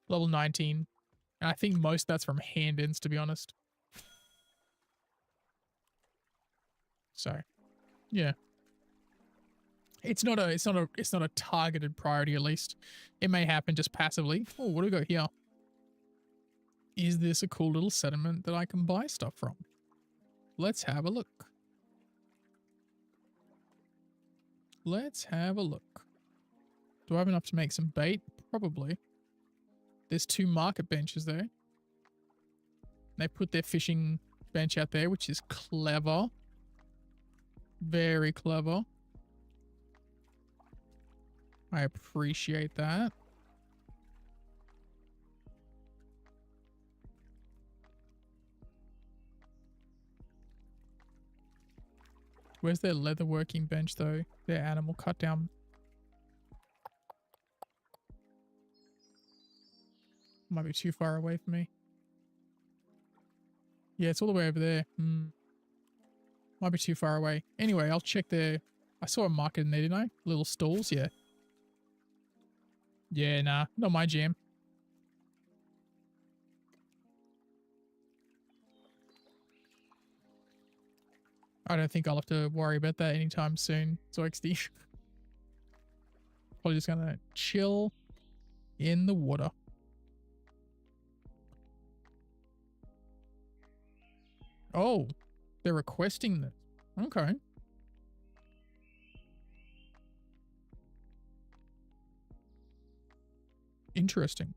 level 19. And I think most that's from hand-ins, to be honest. So, yeah. It's not a targeted priority, at least. It may happen just passively. Oh, what do we got here? Is this a cool little settlement that I can buy stuff from? Let's have a look. Let's have a look. Do I have enough to make some bait? Probably. There's 2 market benches there. They put their fishing bench out there, which is clever. Very clever. I appreciate that. Where's their leatherworking bench, though? Their animal cut down. Might be too far away for me. Yeah, it's all the way over there. Might be too far away. Anyway, I'll check their... I saw a market in there, didn't I? Little stalls, yeah. Yeah, nah, not my jam. I don't think I'll have to worry about that anytime soon, Zoixty. Probably just gonna chill in the water. Oh, they're requesting this. Okay. Interesting.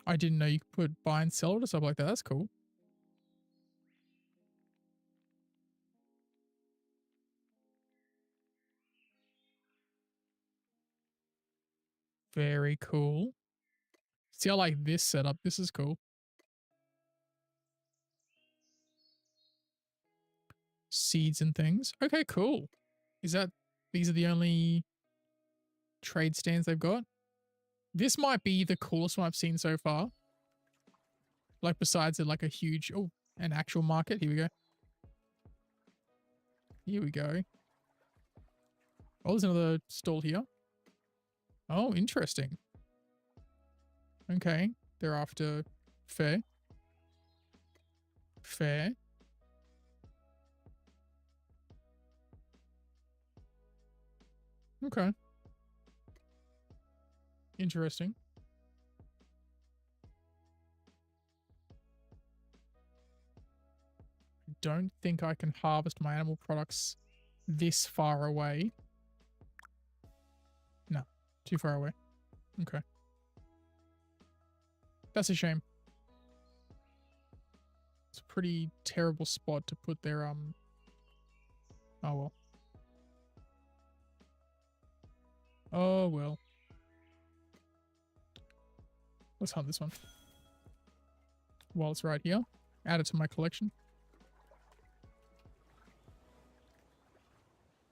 I didn't know you could put buy and sell it or stuff like that. That's cool. Very cool. See, I like this setup. This is cool. Seeds and things. Okay, cool. Is that... These are the only trade stands they've got? This might be the coolest one I've seen so far. Like, besides it, like a huge... Oh, an actual market. Here we go. Here we go. Oh, there's another stall here. Oh, interesting. Okay. They're after fair. Fair. Okay. Interesting. I don't think I can harvest my animal products this far away. No, too far away. Okay. That's a shame. It's a pretty terrible spot to put their, oh well. Oh well. Let's hunt this one. While it's right here. Add it to my collection.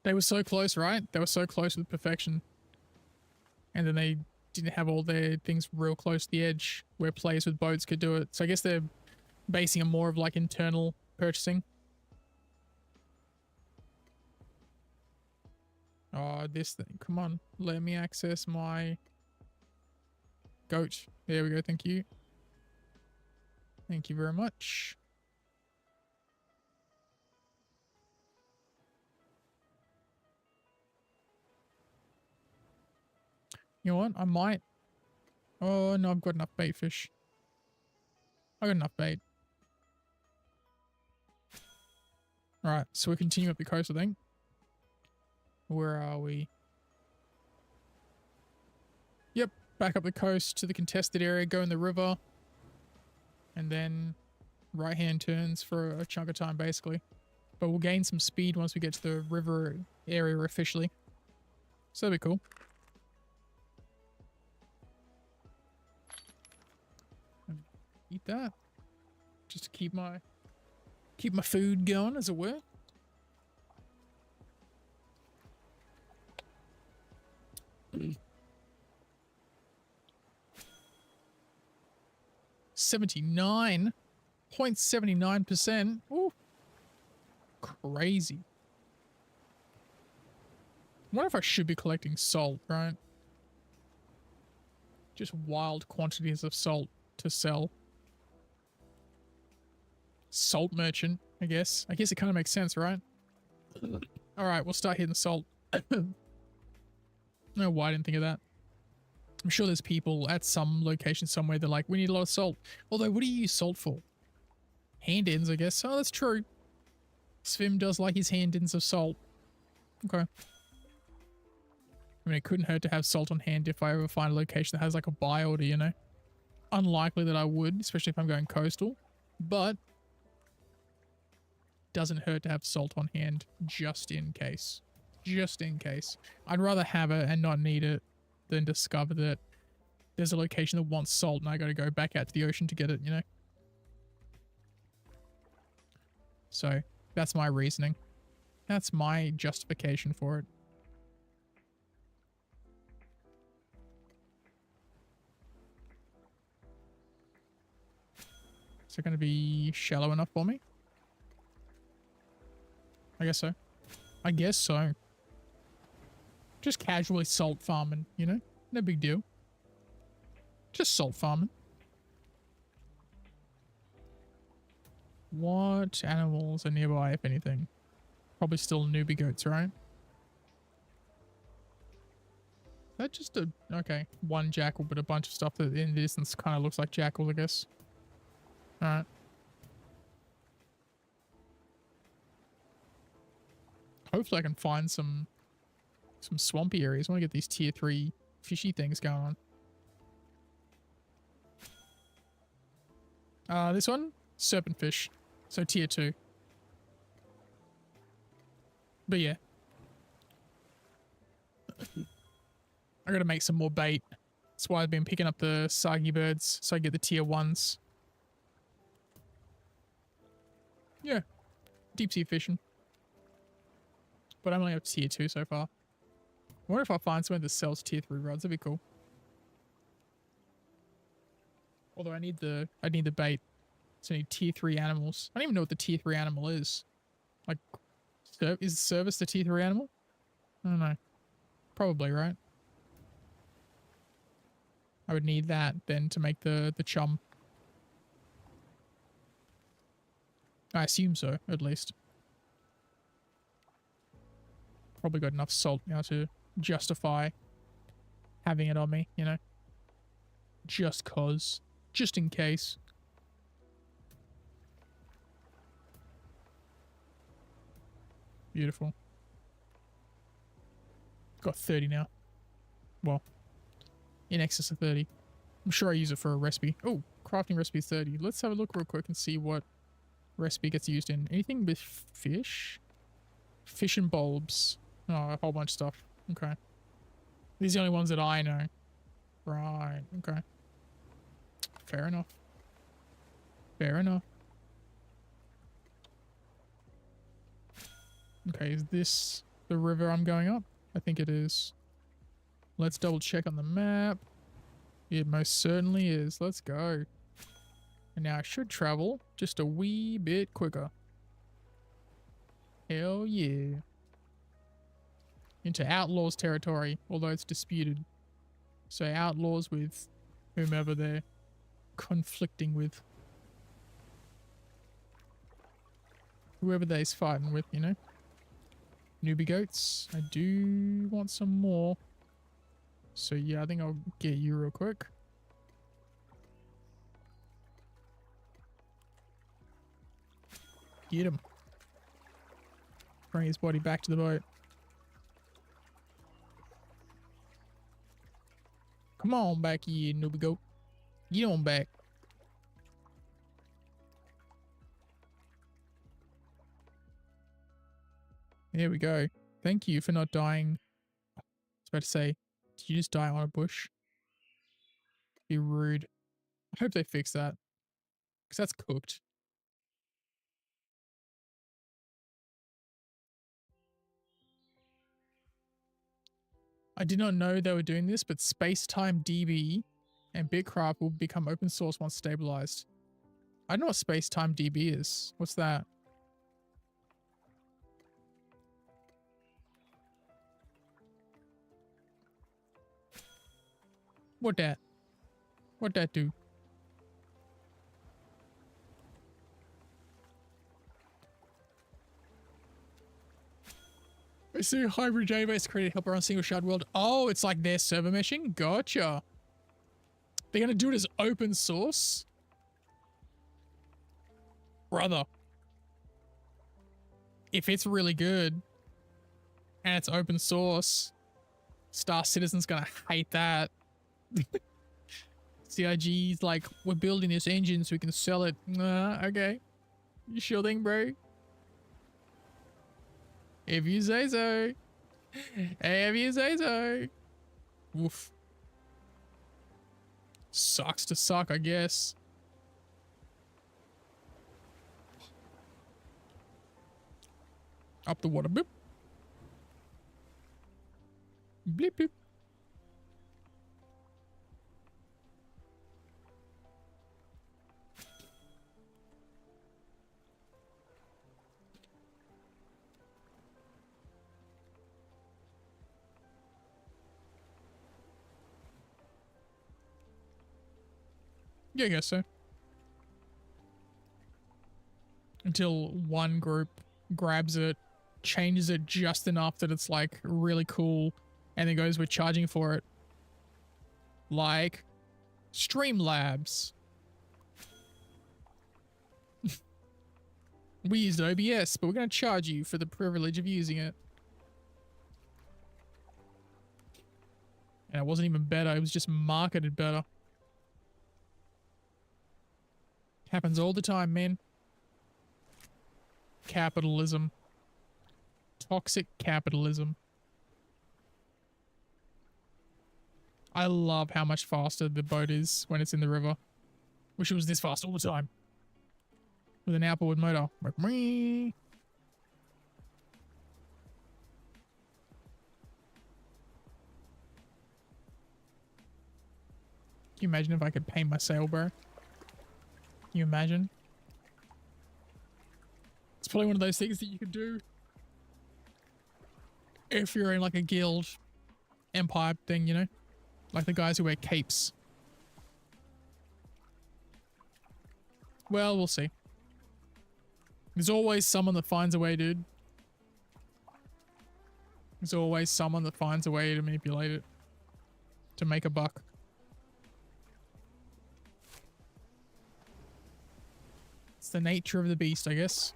They were so close, right? They were so close with perfection. And then they didn't have all their things real close to the edge where players with boats could do it. So I guess they're basing it more of like internal purchasing. Oh, this thing. Come on. Let me access my goat. There we go. Thank you. Thank you very much. You know what? I might. Oh, no, I've got enough bait fish. I got enough bait. Alright, so we continue up the coast, I think. Where are we? Yep, back up the coast to the contested area, go in the river. And then right-hand turns for a chunk of time, basically. But we'll gain some speed once we get to the river area officially. So that'll be cool. Eat that. Just to keep my food going, as it were. $79.79%. Ooh. Crazy. I wonder if I should be collecting salt, right? Just wild quantities of salt to sell. Salt merchant, I guess. I guess it kind of makes sense, right? Alright, we'll start hitting salt. I don't know why I didn't think of that. I'm sure there's people at some location somewhere that are like, we need a lot of salt. Although, what do you use salt for? Hand-ins, I guess. Oh, that's true. Svim does like his hand-ins of salt. Okay. I mean, it couldn't hurt to have salt on hand if I ever find a location that has like a buy order, you know? Unlikely that I would, especially if I'm going coastal. But doesn't hurt to have salt on hand just in case. Just in case. I'd rather have it and not need it than discover that there's a location that wants salt and I gotta go back out to the ocean to get it, you know? So, that's my reasoning. That's my justification for it. Is it going to be shallow enough for me? I guess so. I guess so. Just casually salt farming, you know? No big deal. Just salt farming. What animals are nearby, if anything? Probably still newbie goats, right? Is that just a... Okay, one jackal, but a bunch of stuff that in the distance kind of looks like jackals, I guess. Alright. Hopefully I can find some swampy areas. I want to get these tier 3 fishy things going on. This one? Serpent fish. So tier 2. But yeah. I gotta make some more bait. That's why I've been picking up the sagi birds, so I get the tier 1s. Yeah. Deep sea fishing. But I'm only up to tier 2 so far. I wonder if I'll find somewhere that sells tier 3 rods. That'd be cool. Although I need the bait. So I need tier 3 animals. I don't even know what the tier 3 animal is. Like Is service the tier 3 animal? I don't know. Probably, right? I would need that then to make the chum. I assume so, at least. Probably got enough salt now to justify having it on me, you know? Just cause. Just in case. Beautiful. Got 30 now. Well, in excess of 30. I'm sure I use it for a recipe. Oh, crafting recipe 30. Let's have a look real quick and see what recipe gets used in. Anything with fish? Fish and bulbs. Oh, a whole bunch of stuff. Okay. These are the only ones that I know. Right. Okay. Fair enough. Fair enough. Okay, is this the river I'm going up? I think it is. Let's double check on the map. It most certainly is. Let's go. And now I should travel just a wee bit quicker. Hell yeah. Into outlaws territory, although it's disputed. So outlaws with whomever they're conflicting with. Whoever they's fighting with, you know. Newbie goats. I do want some more. So yeah, I think I'll get you real quick. Get him. Bring his body back to the boat. Come on back here, newbie goat. Get on back. There we go. Thank you for not dying. I was about to say, did you just die on a bush? Be rude. I hope they fix that. Because that's cooked. I did not know they were doing this, but Spacetime DB and BitCraft will become open source once stabilized. I don't know what Spacetime DB is. What's that? What that? What that do? I see a hybrid database created help around single shard world. Oh, it's like their server meshing? Gotcha. They're going to do it as open source? Brother. If it's really good and it's open source, Star Citizen's going to hate that. CIG's like, we're building this engine so we can sell it. Okay. You sure thing, bro? If you say so. If you say so. Woof. Sucks to suck, I guess. Up the water. Boop. Bleep, bleep. Yeah, I guess so. Until one group grabs it, changes it just enough that it's like really cool, and then goes with charging for it. Like Streamlabs. We used OBS, but we're going to charge you for the privilege of using it. And it wasn't even better, it was just marketed better. Happens all the time, man. Capitalism. Toxic capitalism. I love how much faster the boat is when it's in the river. Wish it was this fast all the time. With an outboard motor. Like, meh. Can you imagine if I could paint my sail, bro? Can you imagine? It's probably one of those things that you could do If you're in like a guild empire thing, you know? Like the guys who wear capes. Well, we'll see. There's always someone that finds a way, dude. There's always someone that finds a way to manipulate it. To make a buck. It's the nature of the beast, I guess.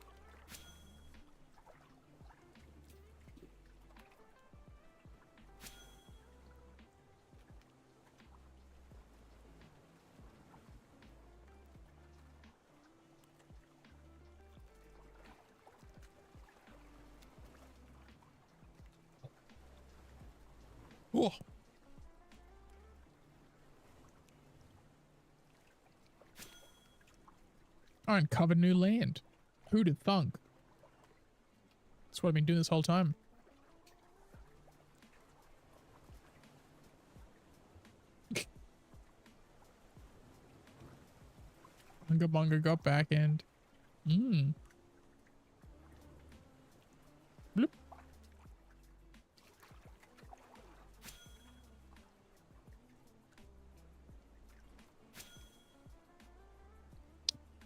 Whoa. I uncovered new land. Who'd have thunk? That's what I've been doing this whole time. Bunga Bunga got back end. Bloop.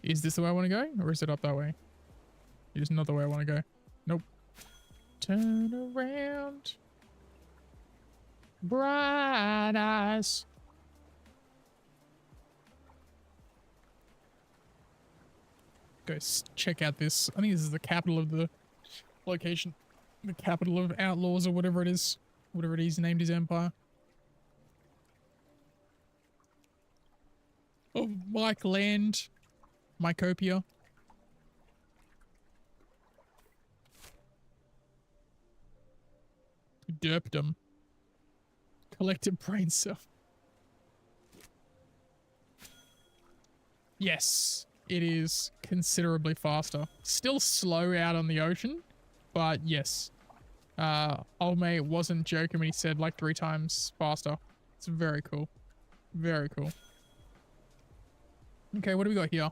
Is this the way I want to go? Or is it up that way? It is not the way I want to go. Nope. Turn around. Bright eyes. Go check out this. I think this is the capital of the location. The capital of outlaws or whatever it is. Whatever it is named his empire. Of Mike Land. Mycopia. Derpdom. Collective brain cell. Yes, it is considerably faster. Still slow out on the ocean, but yes. Old mate wasn't joking when he said like 3 times faster. It's very cool. Very cool. Okay, what do we got here?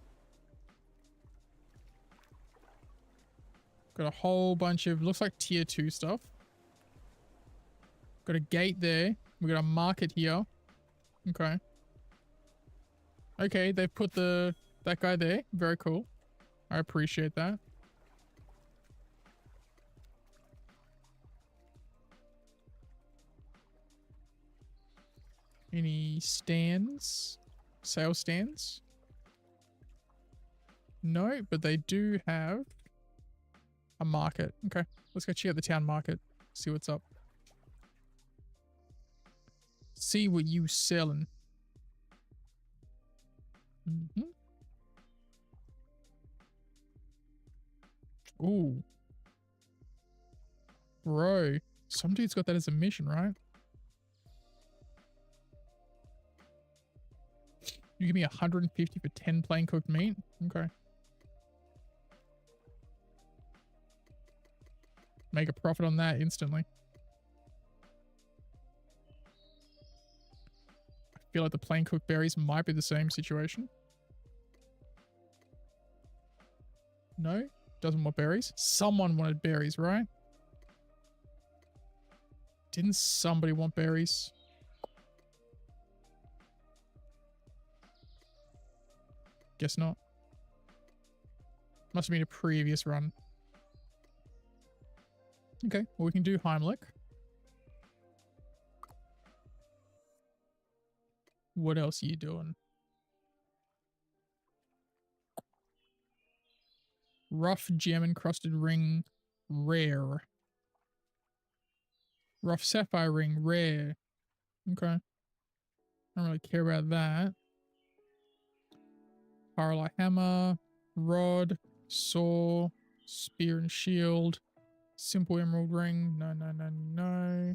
Got a whole bunch of, looks like tier 2 stuff. Got a gate there. We got a market here. Okay. Okay, they've put that guy there. Very cool. I appreciate that. Any stands? Sale stands? No, but they do have a market. Okay, let's go check out the town market. See what's up. See what you selling. Ooh. Bro. Some dude's got that as a mission, right? You give me 150 for 10 plain cooked meat? Okay. Make a profit on that instantly. I feel like the plain cooked berries might be the same situation. No? Doesn't want berries? Someone wanted berries, right? Didn't somebody want berries? Guess not. Must have been a previous run. Okay, well we can do Heimlich. What else are you doing? Rough gem encrusted ring, rare. Rough sapphire ring, rare. Okay. I don't really care about that. Paralite hammer, rod, saw, spear and shield, simple emerald ring. No, no, no, no.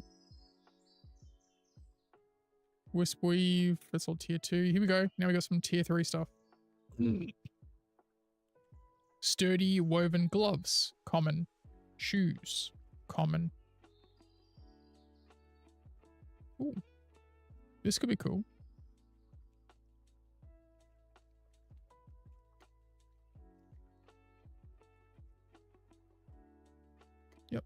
Wisp weave, that's all tier 2. Here we go. Now we got some tier 3 stuff. Sturdy woven gloves, common. Shoes, common. Ooh. This could be cool. Yep.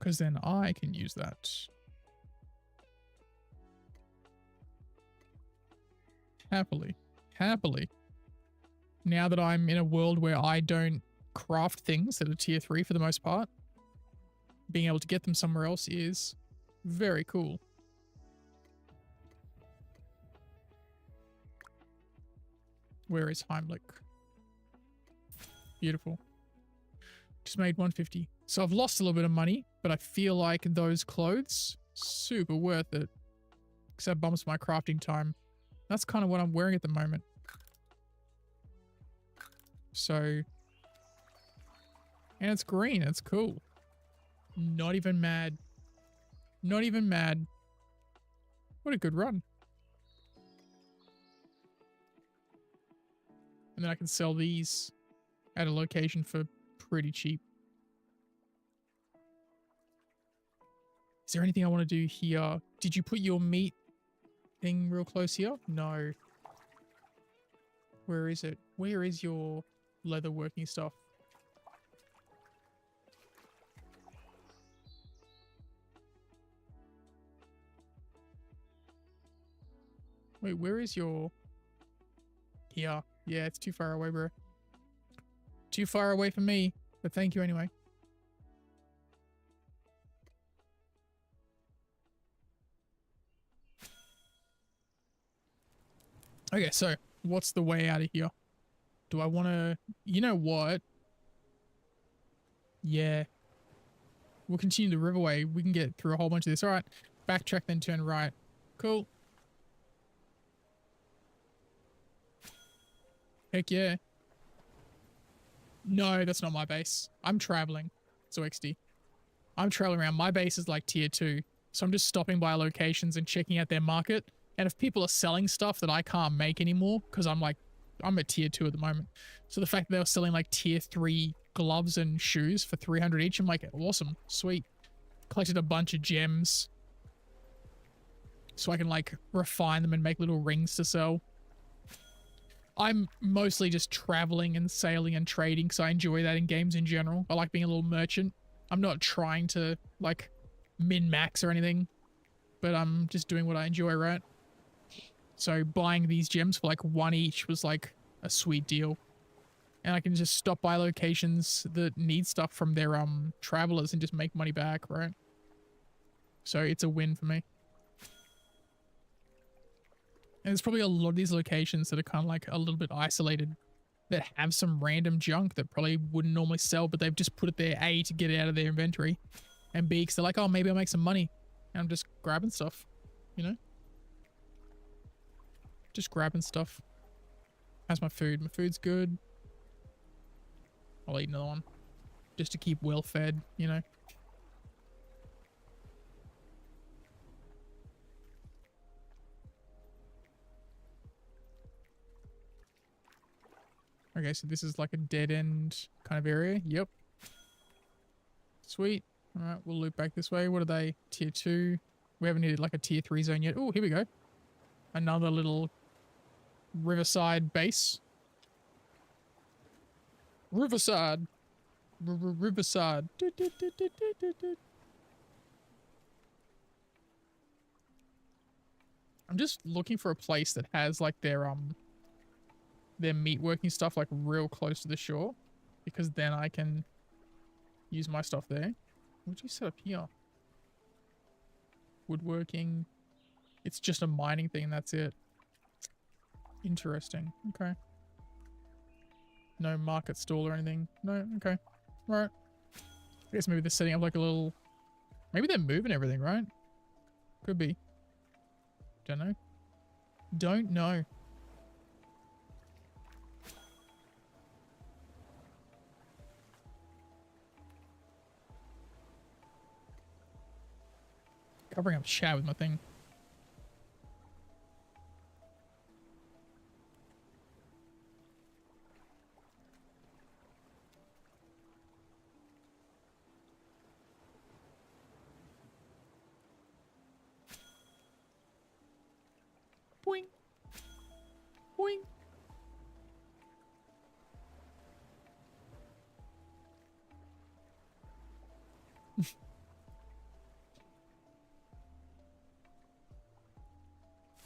Because then I can use that. Happily. Happily. Now that I'm in a world where I don't craft things that are tier 3 for the most part, being able to get them somewhere else is very cool. Where is Heimlich? Beautiful. Just made 150. So I've lost a little bit of money, but I feel like those clothes, super worth it. Because that bumps my crafting time. That's kind of what I'm wearing at the moment. So, and it's green. It's cool. Not even mad. Not even mad. What a good run. And then I can sell these at a location for pretty cheap. Is there anything I want to do here? Did you put your meat thing real close here? No. Where is it? Where is your leather working stuff? Wait, where is your... Here. Yeah, it's too far away, bro. Too far away from me, but thank you anyway. Okay, so what's the way out of here? Do I want to... You know what? Yeah. We'll continue the riverway. We can get through a whole bunch of this. All right. Backtrack, then turn right. Cool. Heck yeah. No, that's not my base. I'm traveling. So XD. I'm traveling around. My base is like tier 2. So I'm just stopping by locations and checking out their market. And if people are selling stuff that I can't make anymore, because I'm at tier 2 at the moment. So the fact that they were selling like tier 3 gloves and shoes for 300 each, I'm like, awesome. Sweet. Collected a bunch of gems. So I can like refine them and make little rings to sell. I'm mostly just traveling and sailing and trading because I enjoy that in games in general. I like being a little merchant. I'm not trying to like min-max or anything, but I'm just doing what I enjoy, right? So buying these gems for like 1 each was like a sweet deal. And I can just stop by locations that need stuff from their travelers and just make money back, right? So it's a win for me. And there's probably a lot of these locations that are kind of like a little bit isolated that have some random junk that probably wouldn't normally sell, but they've just put it there, A, to get it out of their inventory, and B, because they're like, oh, maybe I'll make some money. And I'm just grabbing stuff, you know? Just grabbing stuff. How's my food? My food's good. I'll eat another one. Just to keep well fed, you know? Okay, so this is like a dead end kind of area. Yep. Sweet. All right, we'll loop back this way. What are they? Tier 2. We haven't hit like a tier 3 zone yet. Oh, here we go. Another little riverside base. Riverside. Riverside. I'm just looking for a place that has like their meat working stuff like real close to the shore, because then I can use my stuff there. What did you set up here? Woodworking. It's just a mining thing, that's it. Interesting. Okay. No market stall or anything. No, okay. Alright. I guess maybe they're setting up like a little... Maybe they're moving everything, right? Could be. Don't know. Don't know. Covering up chat with my thing. Boing. Boing.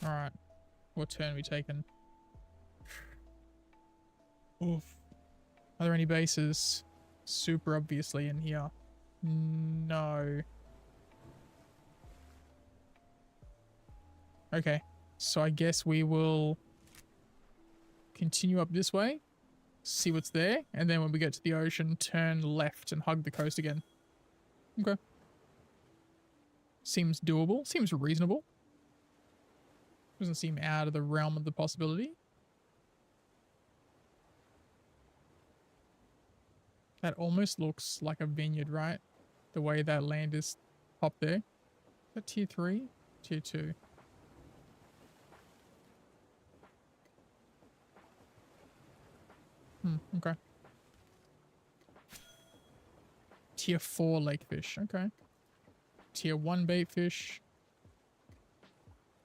Alright. What turn are we taking? Oof. Are there any bases? Super obviously in here. No. Okay. So I guess we will continue up this way, see what's there, and then when we get to the ocean, turn left and hug the coast again. Okay. Seems doable. Seems reasonable. Doesn't seem out of the realm of the possibility. That almost looks like a vineyard, right? The way that land is up there. Is that tier 3? Tier 2. Okay. Tier 4 lakefish. Okay. Tier 1 baitfish.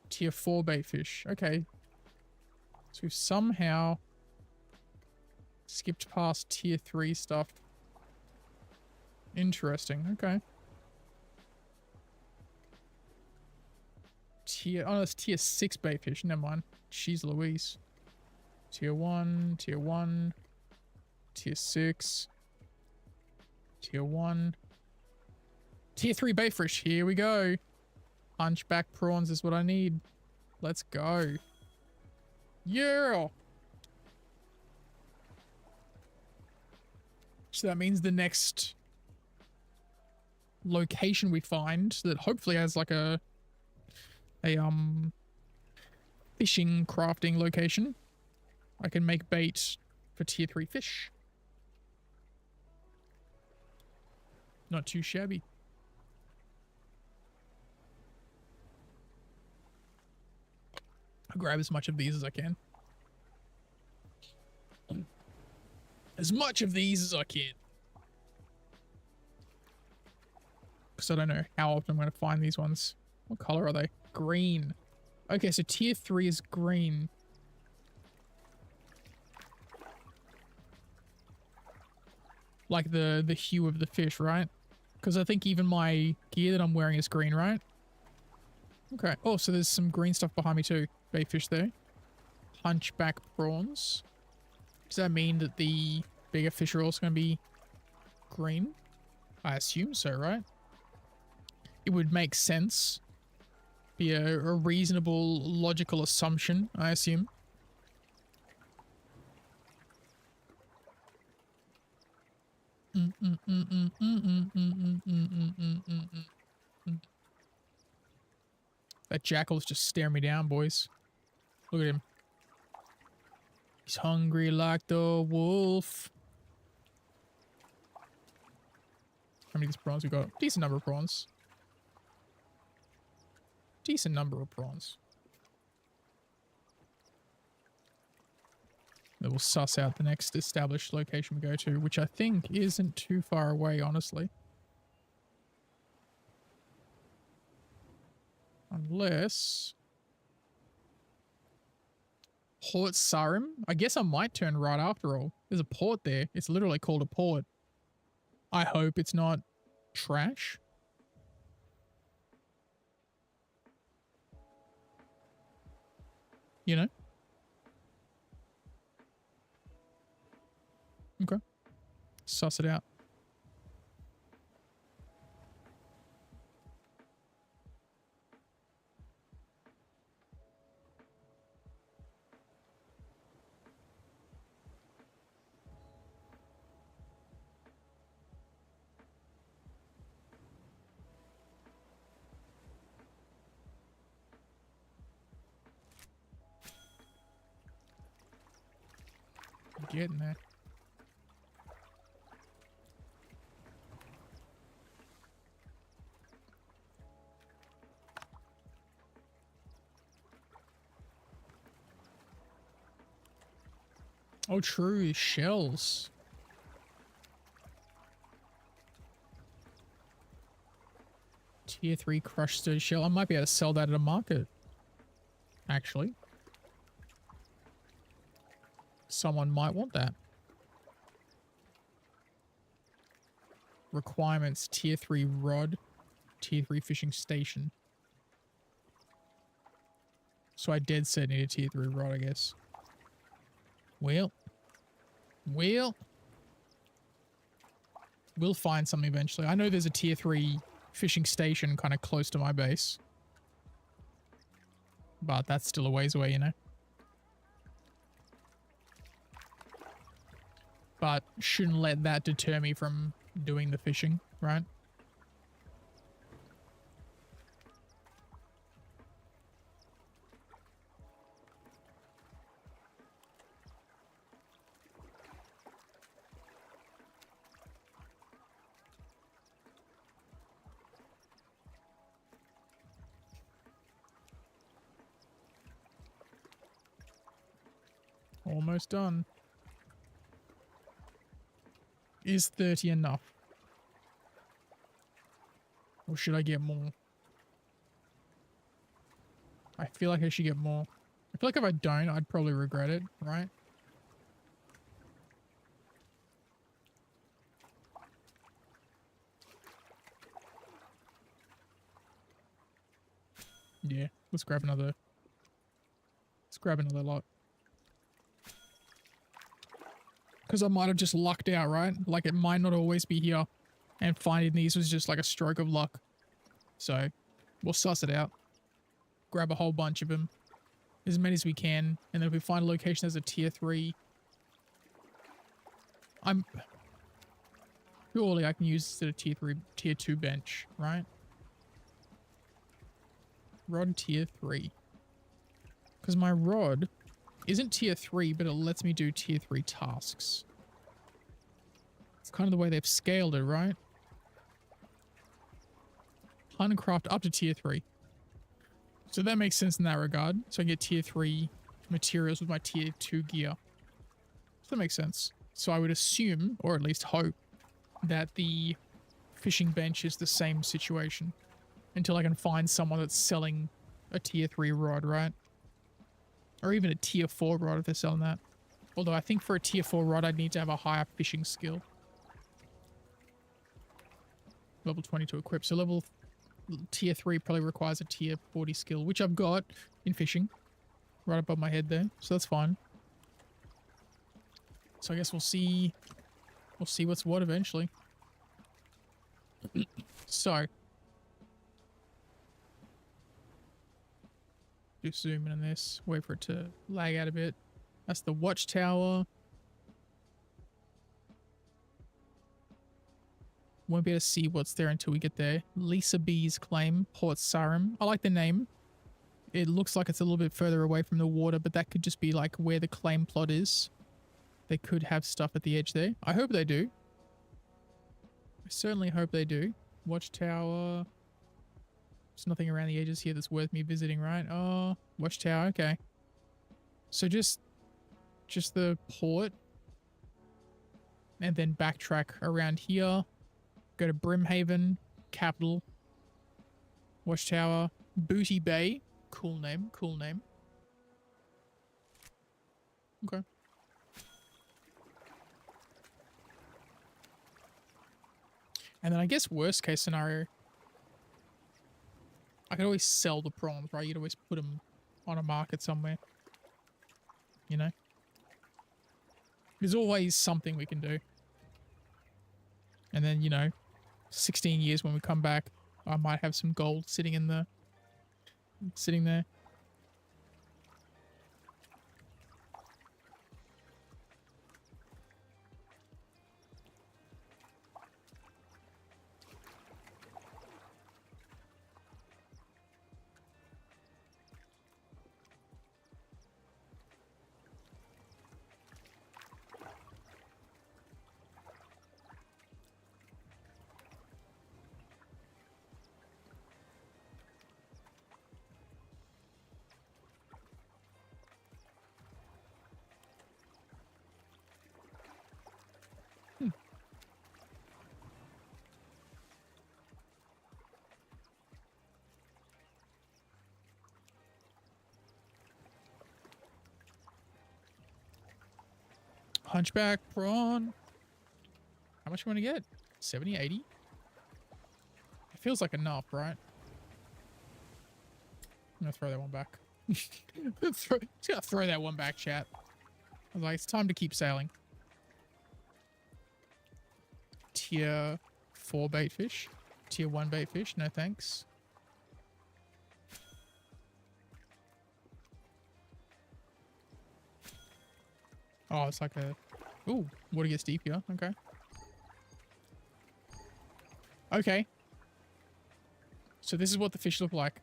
Tier 4 baitfish. Okay. So we've somehow skipped past tier 3 stuff. Interesting. Okay. Oh, it's tier 6 baitfish. Never mind. Jeez Louise. Tier 1, tier 1, tier 6, tier 1, tier 3 baitfish. Here we go. Hunchback prawns is what I need. Let's go. Yeah. So that means the next location we find that hopefully has like a fishing crafting location, I can make bait for tier 3 fish. Not too shabby. I'll grab as much of these as I can. As much of these as I can. Because I don't know how often I'm going to find these ones. What color are they? Green. Okay, so tier 3 is green. Like the hue of the fish, right? Because I think even my gear that I'm wearing is green, right? Okay. Oh, so there's some green stuff behind me too. Baitfish there. Hunchback prawns. Does that mean that the bigger fish are also going to be green? I assume so, right? It would make sense. Be a reasonable, logical assumption, I assume. That jackal's just staring me down, boys. Look at him. He's hungry like the wolf. How many of these prawns we got? Decent number of prawns. Decent number of prawns. Then we'll suss out the next established location we go to, which I think isn't too far away, honestly. Unless... Port Sarim? I guess I might turn right after all. There's a port there. It's literally called a port. I hope it's not trash. You know? Okay. Suss it out. Getting there. Oh, true. Shells. Tier 3 crushed sturdy shell. I might be able to sell that at a market. Actually. Someone might want that. Requirements. Tier 3 rod. Tier 3 fishing station. So I dead set need a tier 3 rod, I guess. Well. We'll find something eventually. I know there's a tier 3 fishing station kind of close to my base. But that's still a ways away, you know. But shouldn't let that deter me from doing the fishing, right? Almost done. Is 30 enough? Or should I get more? I feel like I should get more. I feel like if I don't, I'd probably regret it, right? Yeah, let's grab another. Let's grab another lot. Because I might have just lucked out, right? Like it might not always be here. And finding these was just like a stroke of luck. So we'll suss it out. Grab a whole bunch of them. As many as we can. And then if we find a location as a tier 3. Surely I can use this at a tier 2 bench, right? Rod tier 3. Because my rod isn't tier 3, but it lets me do tier 3 tasks. It's kind of the way they've scaled it, right? Hunt and craft up to tier 3. So that makes sense in that regard. So I get tier 3 materials with my tier 2 gear. So that makes sense. So I would assume, or at least hope, that the fishing bench is the same situation. Until I can find someone that's selling a tier 3 rod, right? Or even a tier 4 rod if they're selling that. Although I think for a tier 4 rod, I'd need to have a higher fishing skill. Level 20 to equip. So tier 3 probably requires a tier 40 skill, which I've got in fishing. Right above my head there. So that's fine. So I guess we'll see what's what eventually. So. Just zoom in on this. Wait for it to lag out a bit. That's the watchtower. Won't be able to see what's there until we get there. Lisa B's claim, Port Sarum. I like the name. It looks like it's a little bit further away from the water, but that could just be like where the claim plot is. They could have stuff at the edge there. I hope they do. I certainly hope they do. Watchtower. There's nothing around the edges here that's worth me visiting, right? Oh, watchtower, okay. So just the port. And then backtrack around here. Go to Brimhaven, capital. Watchtower, Booty Bay. Cool name, cool name. Okay. And then I guess worst case scenario, I could always sell the prawns, right? You'd always put them on a market somewhere. You know? There's always something we can do. And then, you know, 16 years when we come back, I might have some gold sitting there. Hunchback prawn. How much you want to get? 70, 80? It feels like enough, right? I'm going to throw that one back. Just gotta throw that one back, chat. I was like, it's time to keep sailing. Tier 4 bait fish. Tier 1 bait fish, no thanks. Oh, it's like a... Ooh, water gets deep here. Okay. Okay. So this is what the fish look like.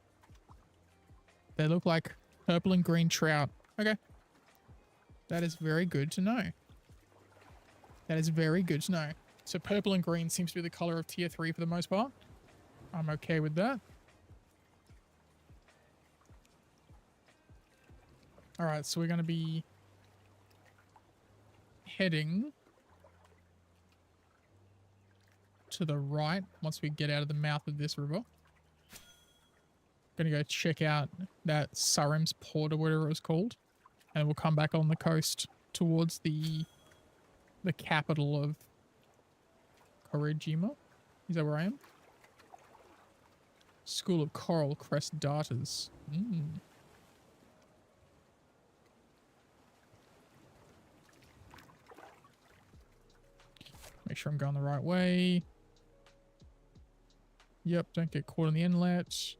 They look like purple and green trout. Okay. That is very good to know. That is very good to know. So purple and green seems to be the color of tier 3 for the most part. I'm okay with that. All right, so we're going to be heading to the right once we get out of the mouth of this river. Gonna go check out that Sarim's Port or whatever it was called, and we'll come back on the coast towards the capital of Korejima. Is that where I am? School of Coral Crest Darters. Make sure I'm going the right way. Yep, don't get caught in the inlet.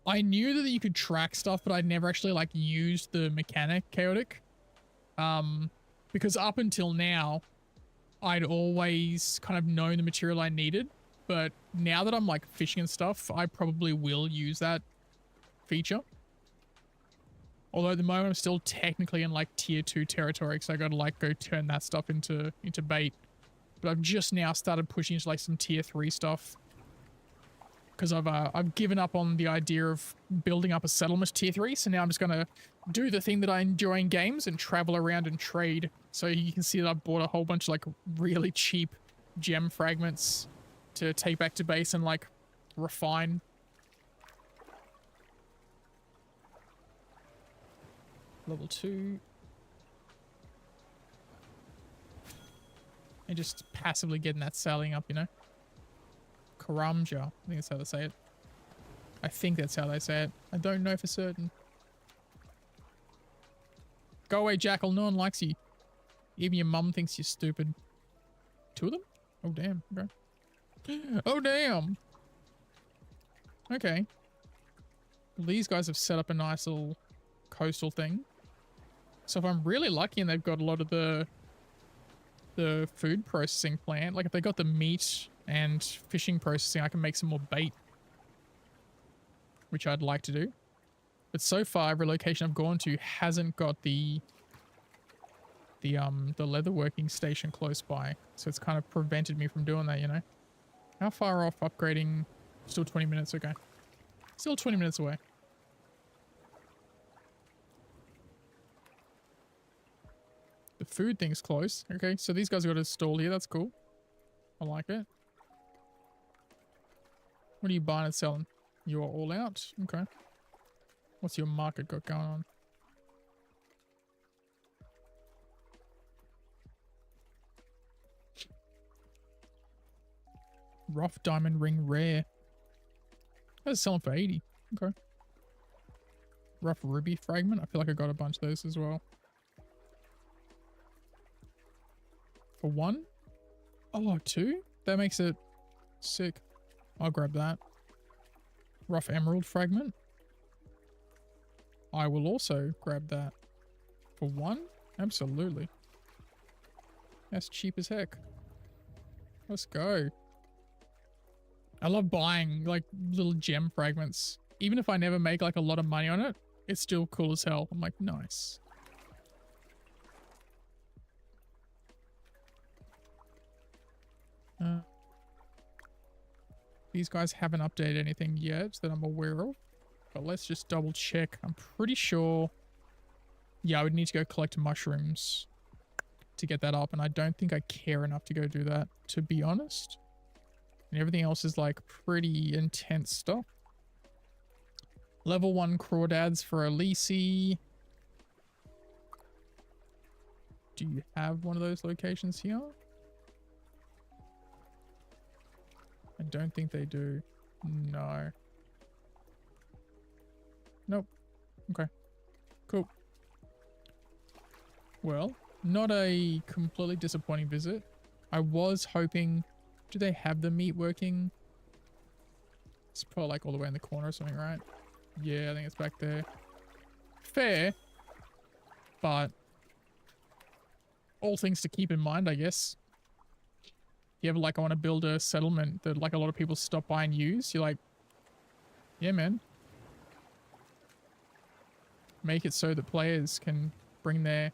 I knew that you could track stuff, but I'd never actually like used the mechanic chaotic. Because up until now, I'd always kind of known the material I needed. But now that I'm like fishing and stuff, I probably will use that feature. Although at the moment I'm still technically in like tier 2 territory, because I gotta like go turn that stuff into bait. But I've just now started pushing into like some tier 3 stuff. Because I've given up on the idea of building up a settlement tier 3, so now I'm just gonna do the thing that I enjoy in games and travel around and trade. So you can see that I bought a whole bunch of like really cheap gem fragments to take back to base and like refine. Level 2. And just passively getting that sailing up, you know? Karamja. I think that's how they say it. I think that's how they say it. I don't know for certain. Go away, Jackal. No one likes you. Even your mum thinks you're stupid. 2 of them? Oh, damn. Okay. Oh, damn. Okay. Well, these guys have set up a nice little coastal thing. So if I'm really lucky and they've got a lot of the food processing plant, like if they got the meat and fishing processing, I can make some more bait, which I'd like to do. But so far, every location I've gone to hasn't got the leatherworking station close by, so it's kind of prevented me from doing that, you know. How far off upgrading? Still 20 minutes. Okay, still 20 minutes away. The food thing's close. Okay, so these guys got a stall here. That's cool. I like it. What are you buying and selling? You're all out? Okay. What's your market got going on? Rough diamond ring rare. That's selling for 80. Okay. Rough ruby fragment. I feel like I got a bunch of those as well. For 1? Oh, 2? That makes it sick. I'll grab that. Rough emerald fragment. I will also grab that. For 1? Absolutely. That's cheap as heck. Let's go. I love buying like little gem fragments. Even if I never make like a lot of money on it, it's still cool as hell. I'm like, nice. These guys haven't updated anything yet that I'm aware of, but let's just double check. I'm pretty sure, yeah, I would need to go collect mushrooms to get that up, and I don't think I care enough to go do that, to be honest. And everything else is like pretty intense stuff. Level 1 crawdads for Elise. Do you have one of those locations here? I don't think they do. No. Nope. Okay. Cool. Well, not a completely disappointing visit. I was hoping... Do they have the meat working? It's probably like all the way in the corner or something, right? Yeah, I think it's back there. Fair. But... all things to keep in mind, I guess. You ever like, I want to build a settlement that like a lot of people stop by and use? You're like, yeah, man. Make it so that players can bring their...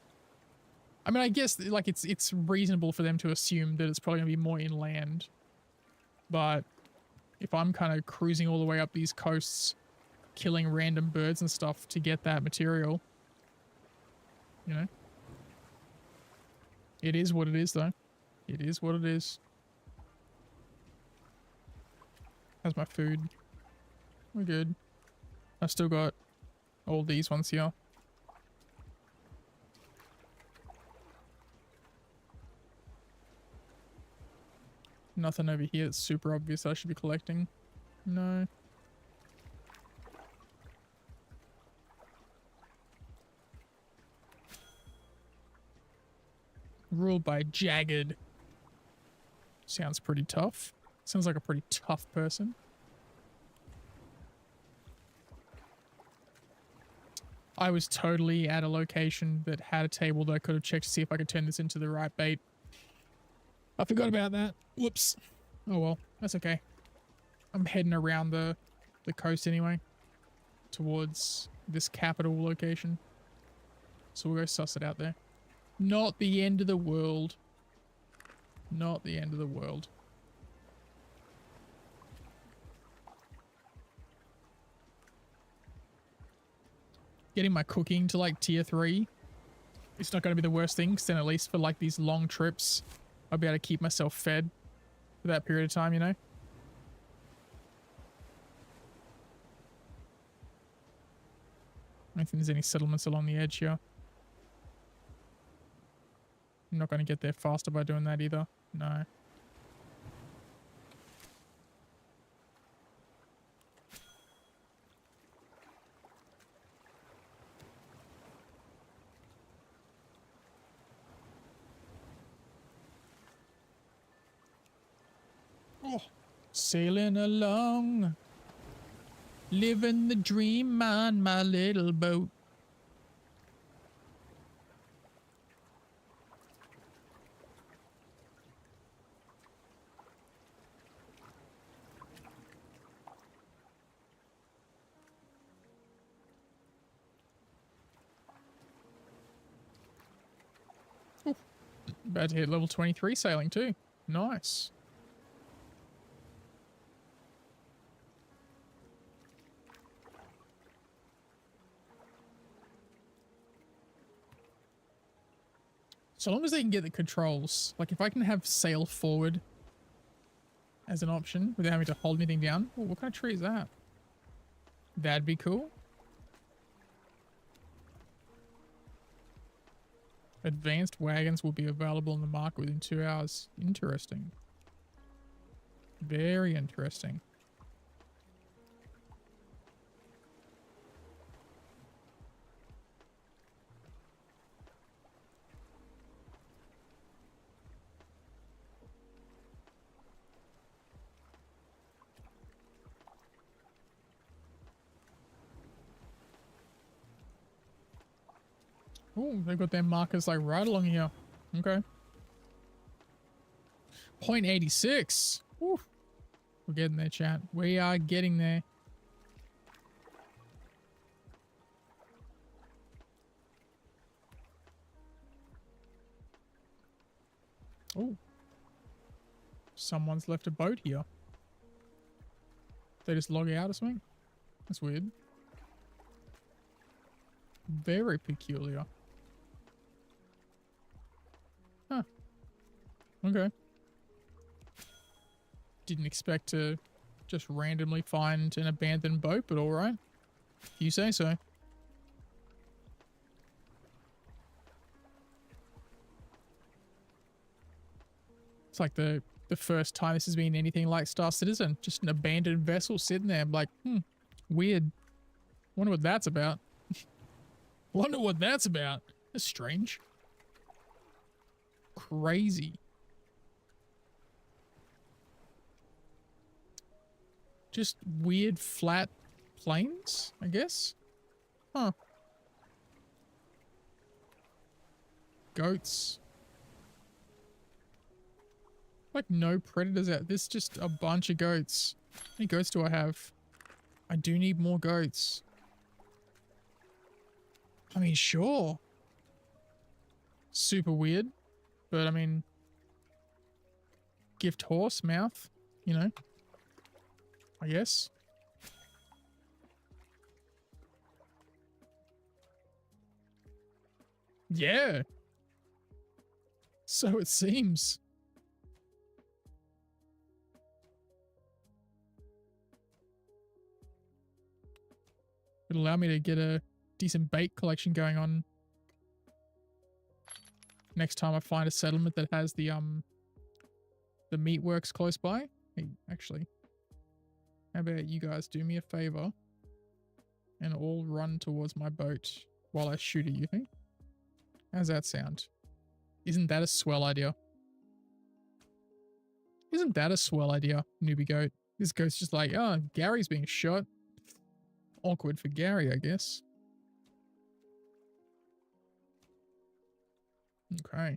I mean, I guess like it's reasonable for them to assume that it's probably going to be more inland. But if I'm kind of cruising all the way up these coasts, killing random birds and stuff to get that material, you know? It is what it is, though. It is what it is. How's my food? We're good. I've still got all these ones here. Nothing over here that's super obvious I should be collecting. No. Ruled by Jagged. Sounds pretty tough. Sounds like a pretty tough person. I was totally at a location that had a table that I could have checked to see if I could turn this into the right bait. I forgot about that. Whoops. Oh well, that's okay. I'm heading around the coast anyway, towards this capital location. So we'll go suss it out there. Not the end of the world. Not the end of the world. Getting my cooking to like tier 3. It's not going to be the worst thing, because then at least for like these long trips, I'll be able to keep myself fed for that period of time, you know? I don't think there's any settlements along the edge here. I'm not going to get there faster by doing that either. No. Oh, sailing along, living the dream on my little boat. Ooh, about to hit level 23 sailing too. Nice. So long as they can get the controls, like if I can have sail forward as an option without having to hold anything down. Oh, what kind of tree is that? That'd be cool. Advanced wagons will be available in the market within 2 hours. Interesting. Very interesting. Oh, they've got their markers like right along here. Okay. 0.86. Woo. We're getting there, chat. We are getting there. Oh. Someone's left a boat here. They just log out or something? That's weird. Very peculiar. Huh. Okay. Didn't expect to just randomly find an abandoned boat, but alright. You say so. It's like the the first time this has been anything like Star Citizen. Just an abandoned vessel sitting there. I'm like, weird. Wonder what that's about. Wonder what that's about. That's strange. Crazy. Just weird flat plains, I guess? Huh. Goats. Like no predators out. There's just a bunch of goats. How many goats do I have? I do need more goats. I mean, sure. Super weird. But I mean, gift horse mouth, you know, I guess. Yeah. So it seems. It'll allow me to get a decent bait collection going on next time I find a settlement that has the meatworks close by. Hey, actually, how about you guys do me a favor and all run towards my boat while I shoot at you, think? How's that sound? Isn't that a swell idea? Isn't that a swell idea, newbie goat? This goat's just like, oh, Gary's being shot. Awkward for Gary, I guess. Okay.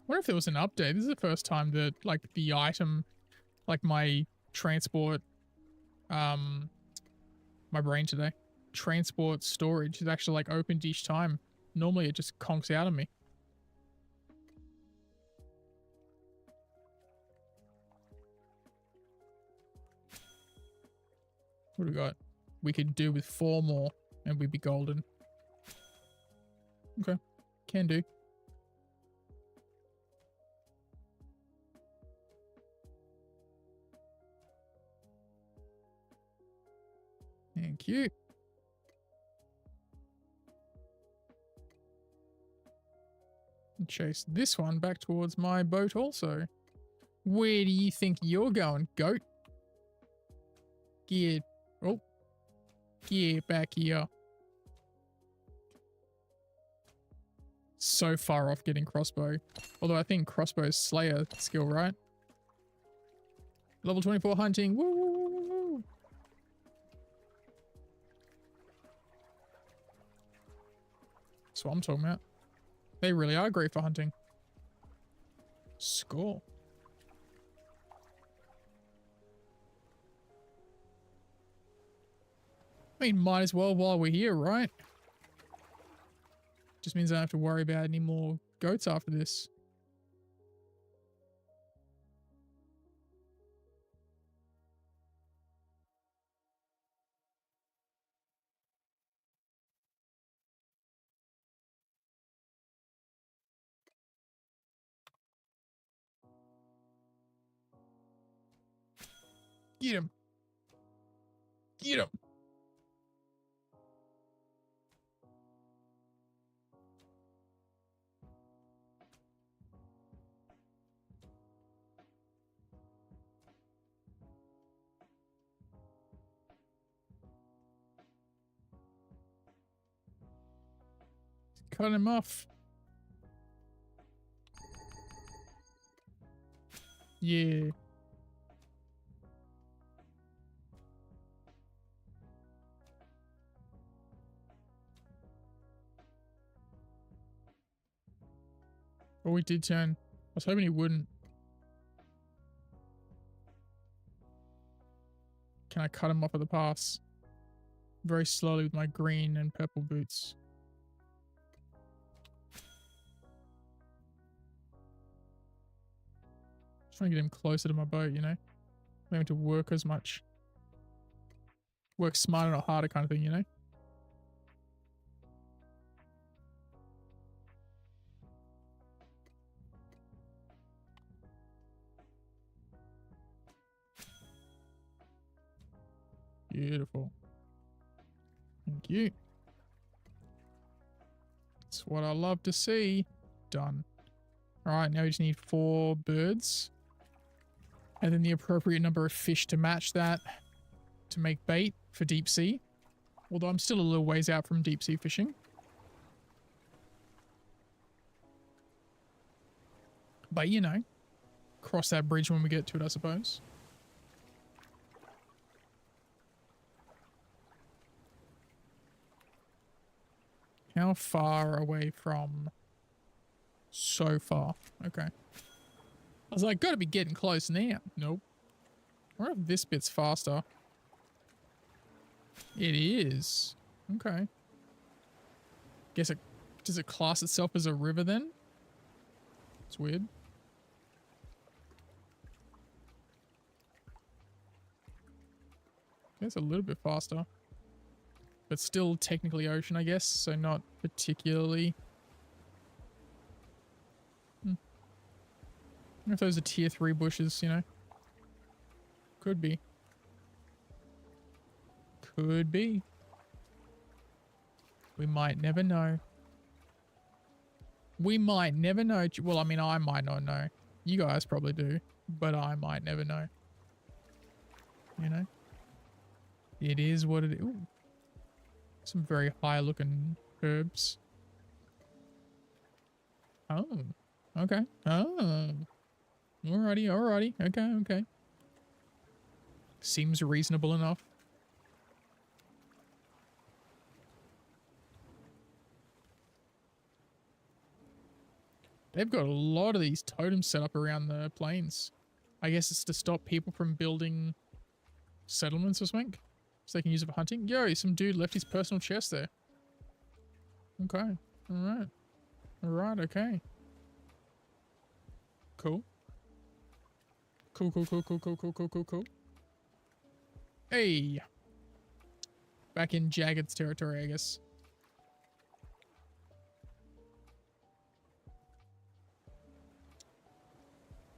What if there was an update? This is the first time that, like, the item, like my transport, my brain today, transport storage is actually, like, opened each time. Normally it just conks out on me. What do we got? We could do with 4 more and we'd be golden. Okay. Can do. Thank you. And chase this one back towards my boat also. Where do you think you're going, goat? Get back here. So far off getting crossbow. Although I think crossbow's slayer skill, right? Level 24 hunting. Woo, woo, woo, woo, woo. That's what I'm talking about. They really are great for hunting. Score. I mean, might as well while we're here, right? Just means I don't have to worry about any more goats after this. Get him. Get him. Cut him off. Yeah. Oh, he did turn. I was hoping he wouldn't. Can I cut him off at the pass? Very slowly with my green and purple boots. Trying to get him closer to my boat, you know? Not having to work as much. Work smarter, not harder kind of thing, you know? Beautiful. Thank you. That's what I love to see. Done. All right, now we just need 4 birds. And then the appropriate number of fish to match that to make bait for deep sea. Although I'm still a little ways out from deep sea fishing. But, you know, cross that bridge when we get to it, I suppose. How far away from... So far. Okay. I was like, gotta be getting close now. Nope. I wonder if this bit's faster. It is. Okay. Guess it... Does it class itself as a river then? It's weird. It's a little bit faster. But still technically ocean, I guess. So not particularly... I wonder if those are tier 3 bushes, you know. Could be. Could be. We might never know. We might never know. Well, I mean, I might not know. You guys probably do. But I might never know. You know? It is what it is. Ooh. Some very high looking herbs. Oh. Okay. Oh. Alrighty, alrighty. Okay, okay. Seems reasonable enough. They've got a lot of these totems set up around the plains. I guess it's to stop people from building settlements or something. So they can use it for hunting. Yo, some dude left his personal chest there. Okay. Alright. Alright, okay. Cool. Cool, cool, cool, cool, cool, cool, cool, cool, cool. Hey! Back in Jagged's territory, I guess.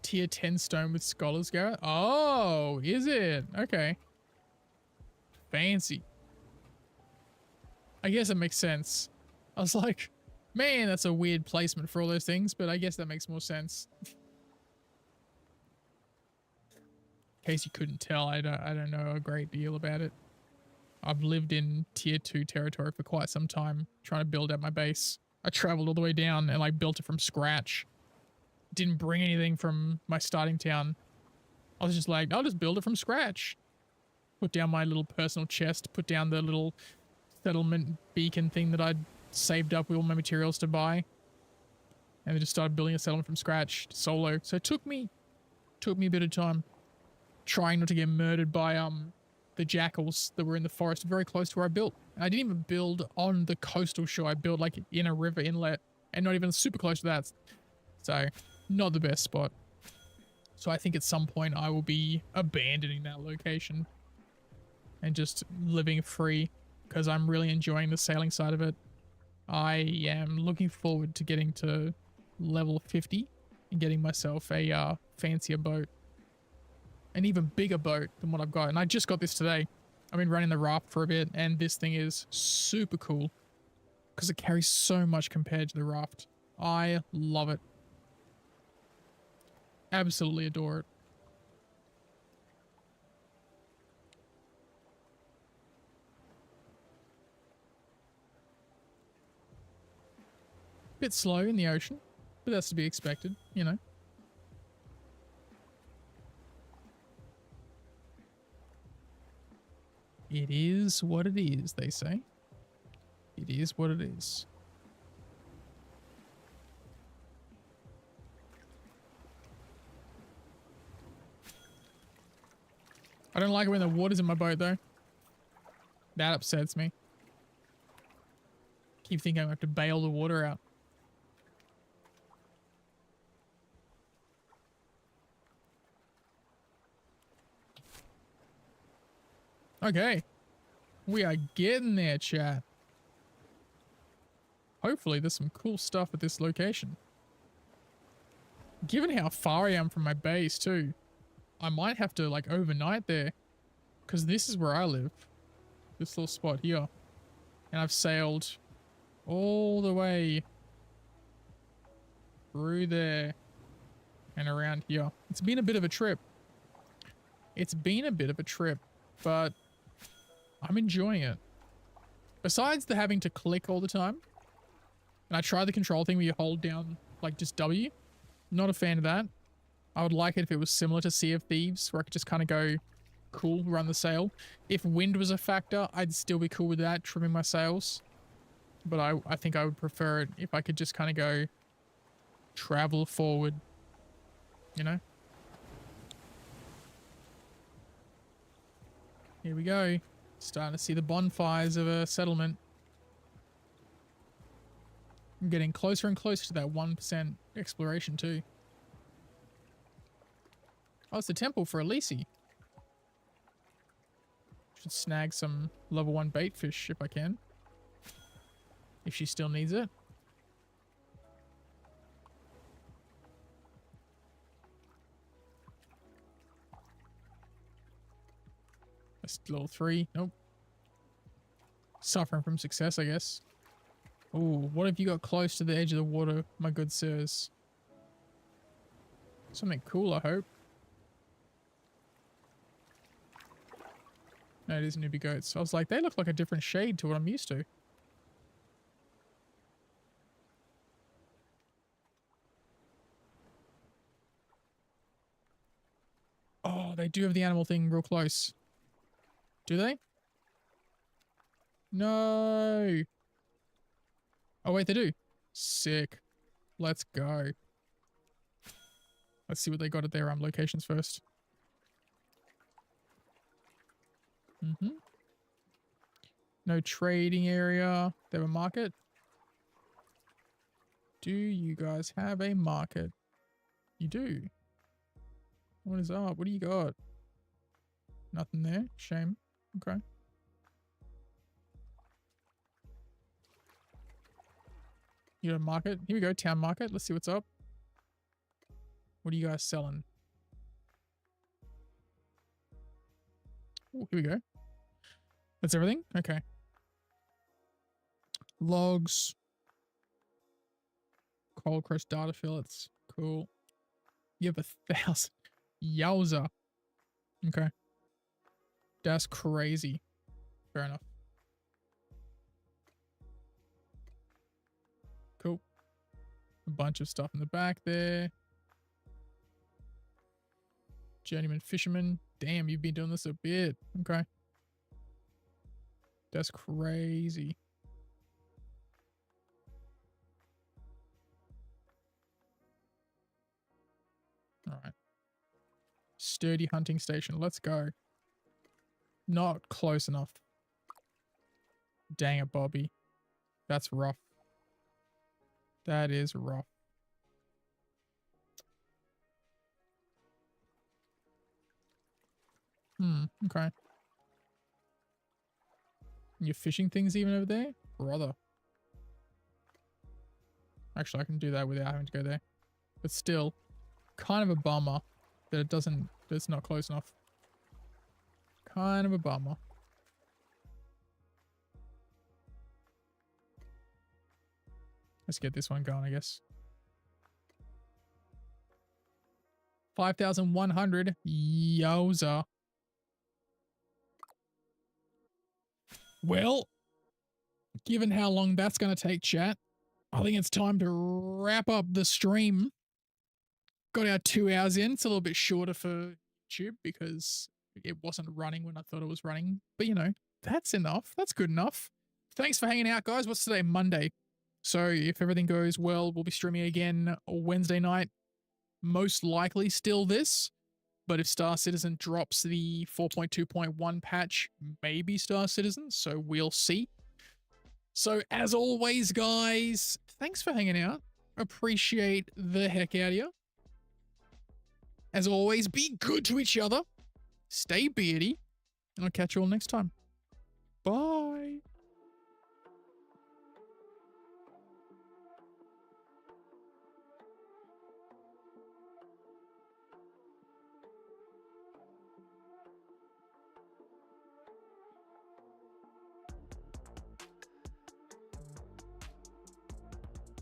Tier 10 stone with Scholar's Garret? Oh, is it? Okay. Fancy. I guess it makes sense. I was like, man, that's a weird placement for all those things, but I guess that makes more sense. In case you couldn't tell, I don't know a great deal about it. I've lived in tier 2 territory for quite some time, trying to build out my base. I traveled all the way down and like built it from scratch. Didn't bring anything from my starting town. I was just like, I'll just build it from scratch. Put down my little personal chest, put down the little settlement beacon thing that I'd saved up with all my materials to buy. And then just started building a settlement from scratch, solo. So it took me a bit of time. Trying not to get murdered by the jackals that were in the forest very close to where I built. And I didn't even build on the coastal shore. I built like in a river inlet and not even super close to that. So not the best spot. So I think at some point I will be abandoning that location and just living free because I'm really enjoying the sailing side of it. I am looking forward to getting to level 50 and getting myself a fancier boat. An even bigger boat than what I've got. And I just got this today. I've been running the raft for a bit and this thing is super cool because it carries so much compared to the raft. I love it. Absolutely adore it. Bit slow in the ocean, but that's to be expected, you know. It is what it is, they say. It is what it is. I don't like it when the water's in my boat, though. That upsets me. Keep thinking I'm going to have to bail the water out. Okay. We are getting there, chat. Hopefully there's some cool stuff at this location. Given how far I am from my base too, I might have to like overnight there. Because this is where I live. This little spot here. And I've sailed all the way through there and around here. It's been a bit of a trip. It's been a bit of a trip, but I'm enjoying it. Besides the having to click all the time, and I tried the control thing where you hold down, like, just W. Not a fan of that. I would like it if it was similar to Sea of Thieves, where I could just kind of go, cool, run the sail. If wind was a factor, I'd still be cool with that, trimming my sails. But I think I would prefer it if I could just kind of go travel forward, you know? Here we go. Starting to see the bonfires of a settlement. I'm getting closer and closer to that 1% exploration too. Oh, it's the temple for Elise. Should snag some level 1 bait fish if I can. If she still needs it. That's level 3. Nope. Suffering from success, I guess. Oh, what if you got close to the edge of the water, my good sirs? Something cool, I hope. No, it is newbie goats. I was like, they look like a different shade to what I'm used to. Oh, they do have the animal thing real close. Do they? No. Oh, wait, they do. Sick. Let's go. Let's see what they got at their locations first. No trading area. They have a market. Do you guys have a market? You do. What is up? What do you got? Nothing there. Shame. Okay. You got a market? Here we go. Town market. Let's see what's up. What are you guys selling? Oh, here we go. That's everything? Okay. Logs. Cold crushed data fillets. Cool. You have 1,000. Yowza. Okay. That's crazy. Fair enough. Cool. A bunch of stuff in the back there. Journeyman fisherman. Damn, you've been doing this a bit. Okay. That's crazy. All right. Sturdy hunting station. Let's go. Not close enough. Dang it, Bobby. That's rough. That is rough. Okay. You're fishing things even over there? Brother. Actually, I can do that without having to go there. But still, kind of a bummer that it's not close enough. Kind of a bummer. Let's get this one going, I guess. 5,100. Yowza. Well, given how long that's going to take, chat, I think it's time to wrap up the stream. Got our 2 hours in. It's a little bit shorter for YouTube because it wasn't running when I thought it was running. But, you know, that's enough. That's good enough. Thanks for hanging out, guys. What's today? Monday. So if everything goes well, we'll be streaming again Wednesday night. Most likely still this. But if Star Citizen drops the 4.2.1 patch, maybe Star Citizen. So we'll see. So as always, guys, thanks for hanging out. Appreciate the heck out of you. As always, be good to each other. Stay beardy. And I'll catch you all next time. Bye.